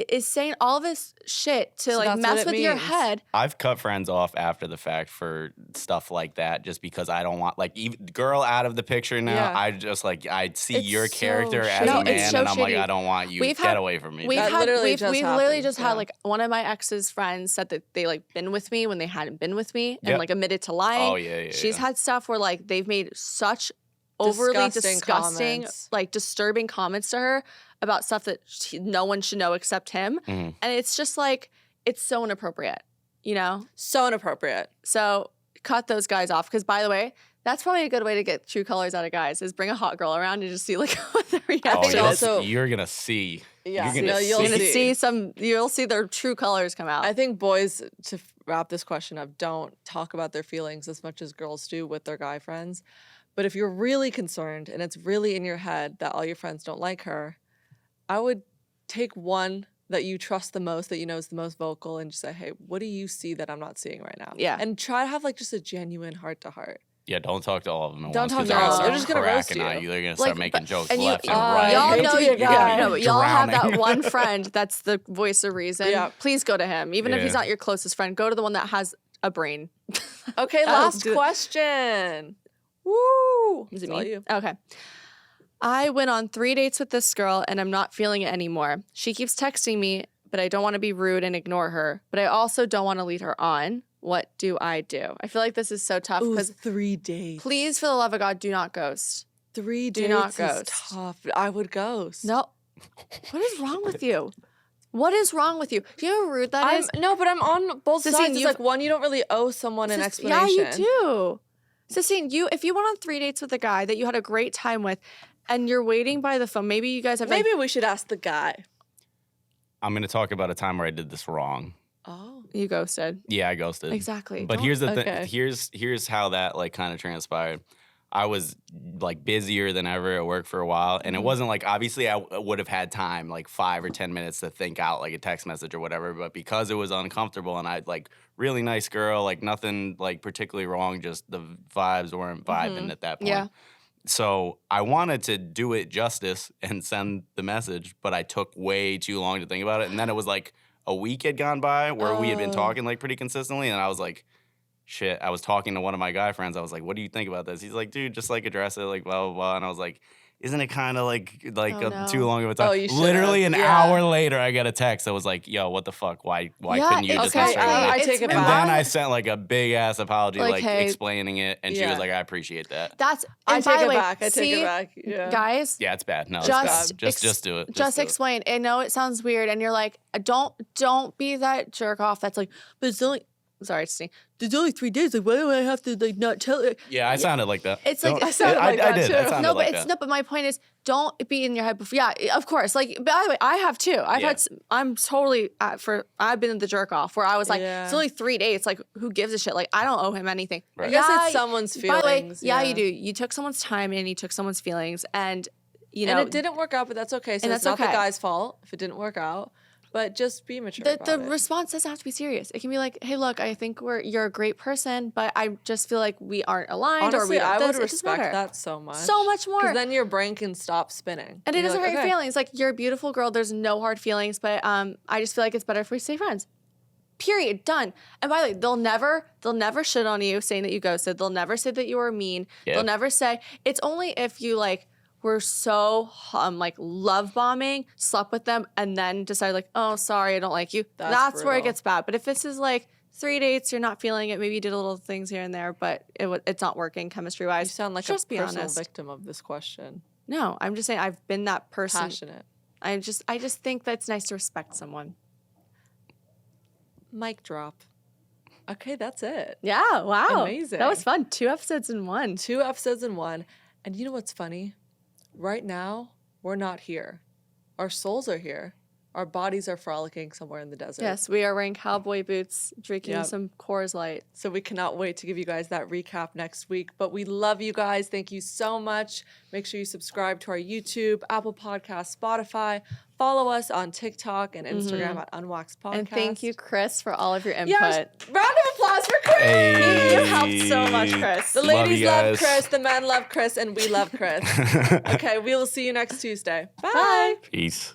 [SPEAKER 6] is saying all this shit to
[SPEAKER 5] So
[SPEAKER 6] like
[SPEAKER 5] that's what
[SPEAKER 6] mess
[SPEAKER 5] it
[SPEAKER 6] with your
[SPEAKER 5] means.
[SPEAKER 6] head.
[SPEAKER 7] I've cut friends off after the fact for stuff like that, just because I don't want even girl out of the picture now.
[SPEAKER 5] Yeah.
[SPEAKER 7] I just like I see
[SPEAKER 5] It's
[SPEAKER 7] your
[SPEAKER 5] so
[SPEAKER 7] character as
[SPEAKER 5] shitty.
[SPEAKER 6] No,
[SPEAKER 7] a
[SPEAKER 6] it's
[SPEAKER 7] man,
[SPEAKER 6] so
[SPEAKER 7] and I'm like,
[SPEAKER 6] shitty.
[SPEAKER 7] I don't want you.
[SPEAKER 6] We've
[SPEAKER 7] Get
[SPEAKER 6] had-
[SPEAKER 7] away from me.
[SPEAKER 6] We've
[SPEAKER 5] That
[SPEAKER 6] had
[SPEAKER 5] literally
[SPEAKER 6] we've
[SPEAKER 5] just
[SPEAKER 6] literally
[SPEAKER 5] happened,
[SPEAKER 6] just
[SPEAKER 5] yeah.
[SPEAKER 6] had like one of my ex's friends said that they like been with me when they hadn't been with me and
[SPEAKER 7] Yep.
[SPEAKER 6] like admitted to lying.
[SPEAKER 7] Oh yeah.
[SPEAKER 6] She's
[SPEAKER 7] yeah.
[SPEAKER 6] had stuff where like they've made such overly
[SPEAKER 5] Disgusting comments.
[SPEAKER 6] like disturbing comments to her about stuff that no one should know except him.
[SPEAKER 7] Mhm.
[SPEAKER 6] And it's just like, it's so inappropriate, you know?
[SPEAKER 5] So inappropriate.
[SPEAKER 6] So cut those guys off. Because by the way, That's probably a good way to get true colors out of guys is bring a hot girl around and just see like what the reaction
[SPEAKER 7] Oh,
[SPEAKER 5] think
[SPEAKER 7] you'll,
[SPEAKER 6] is.
[SPEAKER 5] also-
[SPEAKER 7] you're gonna see.
[SPEAKER 5] Yeah.
[SPEAKER 7] You're gonna
[SPEAKER 5] No,
[SPEAKER 7] see.
[SPEAKER 5] you'll
[SPEAKER 6] You're gonna
[SPEAKER 5] see.
[SPEAKER 6] you'll see their true colors come out.
[SPEAKER 5] I think boys, to wrap this question up, don't talk about their feelings as much as girls do with their guy friends. But if you're really concerned and it's really in your head that all your friends don't like her, I would take one that you trust the most, that you know is the most vocal, and just say, hey, what do you see that I'm not seeing right now?
[SPEAKER 6] Yeah.
[SPEAKER 5] And try to have like just a genuine heart to heart.
[SPEAKER 7] Yeah, don't talk to all of them at
[SPEAKER 5] Don't
[SPEAKER 7] once.
[SPEAKER 5] talk
[SPEAKER 7] 'cause
[SPEAKER 6] to all of them.
[SPEAKER 7] start
[SPEAKER 6] They're
[SPEAKER 5] just gonna roast
[SPEAKER 7] cracking on
[SPEAKER 5] you.
[SPEAKER 7] They're gonna start
[SPEAKER 6] Like,
[SPEAKER 7] making
[SPEAKER 6] but-
[SPEAKER 7] jokes
[SPEAKER 6] and you-
[SPEAKER 7] left and
[SPEAKER 5] I
[SPEAKER 7] right.
[SPEAKER 6] Y'all
[SPEAKER 5] hate
[SPEAKER 6] know,
[SPEAKER 5] to be a guy.
[SPEAKER 6] no, but y'all have
[SPEAKER 7] Drowning.
[SPEAKER 6] that one friend that's the voice of reason.
[SPEAKER 5] Yeah.
[SPEAKER 6] Please go to him. Even if he's
[SPEAKER 7] Yeah.
[SPEAKER 6] not your closest friend, go to the one that has a brain.
[SPEAKER 5] Okay,
[SPEAKER 6] Oh,
[SPEAKER 5] last
[SPEAKER 6] do it.
[SPEAKER 5] question. Woo!
[SPEAKER 6] Is it
[SPEAKER 5] It's all
[SPEAKER 6] me?
[SPEAKER 5] you.
[SPEAKER 6] Okay. I went on 3 dates with this girl and I'm not feeling it anymore. She keeps texting me, but I don't want to be rude and ignore her. But I also don't want to lead her on. What do I do? I feel like this is so tough
[SPEAKER 5] Ooh,
[SPEAKER 6] because
[SPEAKER 5] 3 days.
[SPEAKER 6] please, for the love of God, do not ghost.
[SPEAKER 5] 3
[SPEAKER 6] do
[SPEAKER 5] days
[SPEAKER 6] not
[SPEAKER 5] is
[SPEAKER 6] ghost.
[SPEAKER 5] tough. I would ghost.
[SPEAKER 6] No. What is wrong with you? What is wrong with you? Do you know how rude that is?
[SPEAKER 5] No, but I'm on both
[SPEAKER 6] Sistine,
[SPEAKER 5] sides. It's
[SPEAKER 6] you've-
[SPEAKER 5] like one, you don't really owe someone an
[SPEAKER 6] Yeah,
[SPEAKER 5] explanation.
[SPEAKER 6] you do. Sistine, if you went on 3 dates with a guy that you had a great time with and you're waiting by the phone, maybe you guys have like,
[SPEAKER 5] Maybe we should ask the guy.
[SPEAKER 7] I'm gonna talk about a time where I did this wrong.
[SPEAKER 5] Oh.
[SPEAKER 6] you ghosted.
[SPEAKER 7] Yeah, I ghosted.
[SPEAKER 6] Exactly.
[SPEAKER 7] But
[SPEAKER 6] Don't-
[SPEAKER 7] here's the
[SPEAKER 5] okay.
[SPEAKER 7] thing. Here's how that like kind of transpired. I was like busier than ever at work for a while, and it wasn't like obviously I would have had time like 5 or 10 minutes to think out like a text message or whatever. But because it was uncomfortable and I like really nice girl, like nothing like particularly wrong, just the vibes weren't vibing at that point.
[SPEAKER 6] Yeah.
[SPEAKER 7] So I wanted to do it justice and send the message, but I took way too long to think about it. And then it was like a week had gone by where we had been talking like pretty consistently, and I was like, shit. I was talking to one of my guy friends. I was like, what do you think about this? He's like, dude, just like address it, like blah blah blah. And I was like, isn't it kind of like
[SPEAKER 6] no.
[SPEAKER 7] too long of a time?
[SPEAKER 5] Oh, you should've.
[SPEAKER 7] Literally an
[SPEAKER 5] Yeah.
[SPEAKER 7] hour later, I got a text that was like, yo, what the fuck? Why
[SPEAKER 6] Yeah,
[SPEAKER 7] couldn't you just
[SPEAKER 6] it's
[SPEAKER 7] go
[SPEAKER 5] Okay,
[SPEAKER 7] straight with
[SPEAKER 5] I
[SPEAKER 7] it?
[SPEAKER 5] take it
[SPEAKER 7] And
[SPEAKER 5] back.
[SPEAKER 7] then I sent like a big ass apology,
[SPEAKER 6] Like,
[SPEAKER 7] like
[SPEAKER 6] hey-
[SPEAKER 7] explaining it, and she
[SPEAKER 5] Yeah.
[SPEAKER 7] was like, I appreciate that.
[SPEAKER 6] That's
[SPEAKER 5] I
[SPEAKER 6] and
[SPEAKER 5] take
[SPEAKER 6] by the
[SPEAKER 5] it
[SPEAKER 6] way,
[SPEAKER 5] back. I take
[SPEAKER 6] see,
[SPEAKER 5] it back. Yeah.
[SPEAKER 6] guys.
[SPEAKER 7] Yeah, it's bad. No, it's
[SPEAKER 6] Just
[SPEAKER 7] bad. Just do it.
[SPEAKER 6] Just
[SPEAKER 7] do it.
[SPEAKER 6] explain. I know it sounds weird, and you're like, don't be that jerk off. That's like, but it's only. Sorry, Steve. There's only 3 days. Like, why do I have to like not tell it?
[SPEAKER 7] Yeah, I sounded like that.
[SPEAKER 6] It's like-
[SPEAKER 7] Don't-
[SPEAKER 6] I sounded
[SPEAKER 5] like that,
[SPEAKER 7] I did.
[SPEAKER 5] too.
[SPEAKER 7] I sounded
[SPEAKER 6] No,
[SPEAKER 7] like
[SPEAKER 6] but it's
[SPEAKER 7] that.
[SPEAKER 6] no. But my point is, don't be in your head before. Yeah, of course. Like, by the way, I have too. I've
[SPEAKER 7] Yeah.
[SPEAKER 6] had. I'm totally I've been in the jerk off where I was like,
[SPEAKER 5] Yeah.
[SPEAKER 6] it's only 3 days. Like, who gives a shit? Like, I don't owe him anything.
[SPEAKER 7] Right.
[SPEAKER 5] I guess
[SPEAKER 6] Yeah,
[SPEAKER 5] it's someone's
[SPEAKER 6] By the way,
[SPEAKER 5] feelings.
[SPEAKER 6] yeah, you do. You took someone's time and you took someone's feelings, and you know
[SPEAKER 5] And it didn't work out, but that's okay. So
[SPEAKER 6] And
[SPEAKER 5] it's
[SPEAKER 6] that's
[SPEAKER 5] not the
[SPEAKER 6] okay.
[SPEAKER 5] guy's fault if it didn't work out. But just be mature
[SPEAKER 6] the
[SPEAKER 5] about it.
[SPEAKER 6] response doesn't have to be serious. It can be like, hey, look, I think you're a great person, but I just feel like we aren't aligned, or
[SPEAKER 5] Honestly,
[SPEAKER 6] we
[SPEAKER 5] I
[SPEAKER 6] this,
[SPEAKER 5] would
[SPEAKER 6] it doesn't
[SPEAKER 5] respect
[SPEAKER 6] matter.
[SPEAKER 5] that so much.
[SPEAKER 6] So much more.
[SPEAKER 5] Because then your brain can stop spinning.
[SPEAKER 6] And it
[SPEAKER 5] You're
[SPEAKER 6] doesn't
[SPEAKER 5] like,
[SPEAKER 6] hurt your
[SPEAKER 5] okay.
[SPEAKER 6] feelings. Like, you're a beautiful girl. There's no hard feelings, but I just feel like it's better if we stay friends. Period. Done. And by the way, they'll never shit on you saying that you ghosted. They'll never say that you were mean.
[SPEAKER 7] Yeah.
[SPEAKER 6] They'll never say. It's only if you like were so like love bombing, slept with them, and then decided like, oh, sorry, I don't like you. That's where it
[SPEAKER 5] brutal.
[SPEAKER 6] gets bad. But if this is like 3 dates, you're not feeling it. Maybe you did a little things here and there, but it's not working chemistry wise.
[SPEAKER 5] You sound like
[SPEAKER 6] just
[SPEAKER 5] a
[SPEAKER 6] be
[SPEAKER 5] personal
[SPEAKER 6] honest.
[SPEAKER 5] victim of this question.
[SPEAKER 6] No, I'm just saying I've been that person.
[SPEAKER 5] Passionate.
[SPEAKER 6] I just think that it's nice to respect someone.
[SPEAKER 5] Mic drop. Okay, that's it.
[SPEAKER 6] Yeah, wow.
[SPEAKER 5] Amazing.
[SPEAKER 6] That was fun. 2 episodes in one.
[SPEAKER 5] 2 episodes in one. And you know what's funny? Right now, we're not here. Our souls are here. Our bodies are frolicking somewhere in the desert.
[SPEAKER 6] Yes, we are wearing cowboy boots, drinking
[SPEAKER 5] Yep.
[SPEAKER 6] some Coors Light.
[SPEAKER 5] So we cannot wait to give you guys that recap next week. But we love you guys. Thank you so much. Make sure you subscribe to our YouTube, Apple Podcasts, Spotify. Follow us on TikTok and Instagram at Unwaxed Podcast.
[SPEAKER 6] And thank you, Chris, for all of your input.
[SPEAKER 5] Yes, round of applause for Chris.
[SPEAKER 7] Hey.
[SPEAKER 6] You helped so much, Chris.
[SPEAKER 5] The
[SPEAKER 7] Love
[SPEAKER 5] ladies
[SPEAKER 7] you
[SPEAKER 5] love
[SPEAKER 7] guys.
[SPEAKER 5] Chris, the men love Chris, and we love Chris. Okay, we will see you next Tuesday. Bye.
[SPEAKER 6] Bye.
[SPEAKER 7] Peace.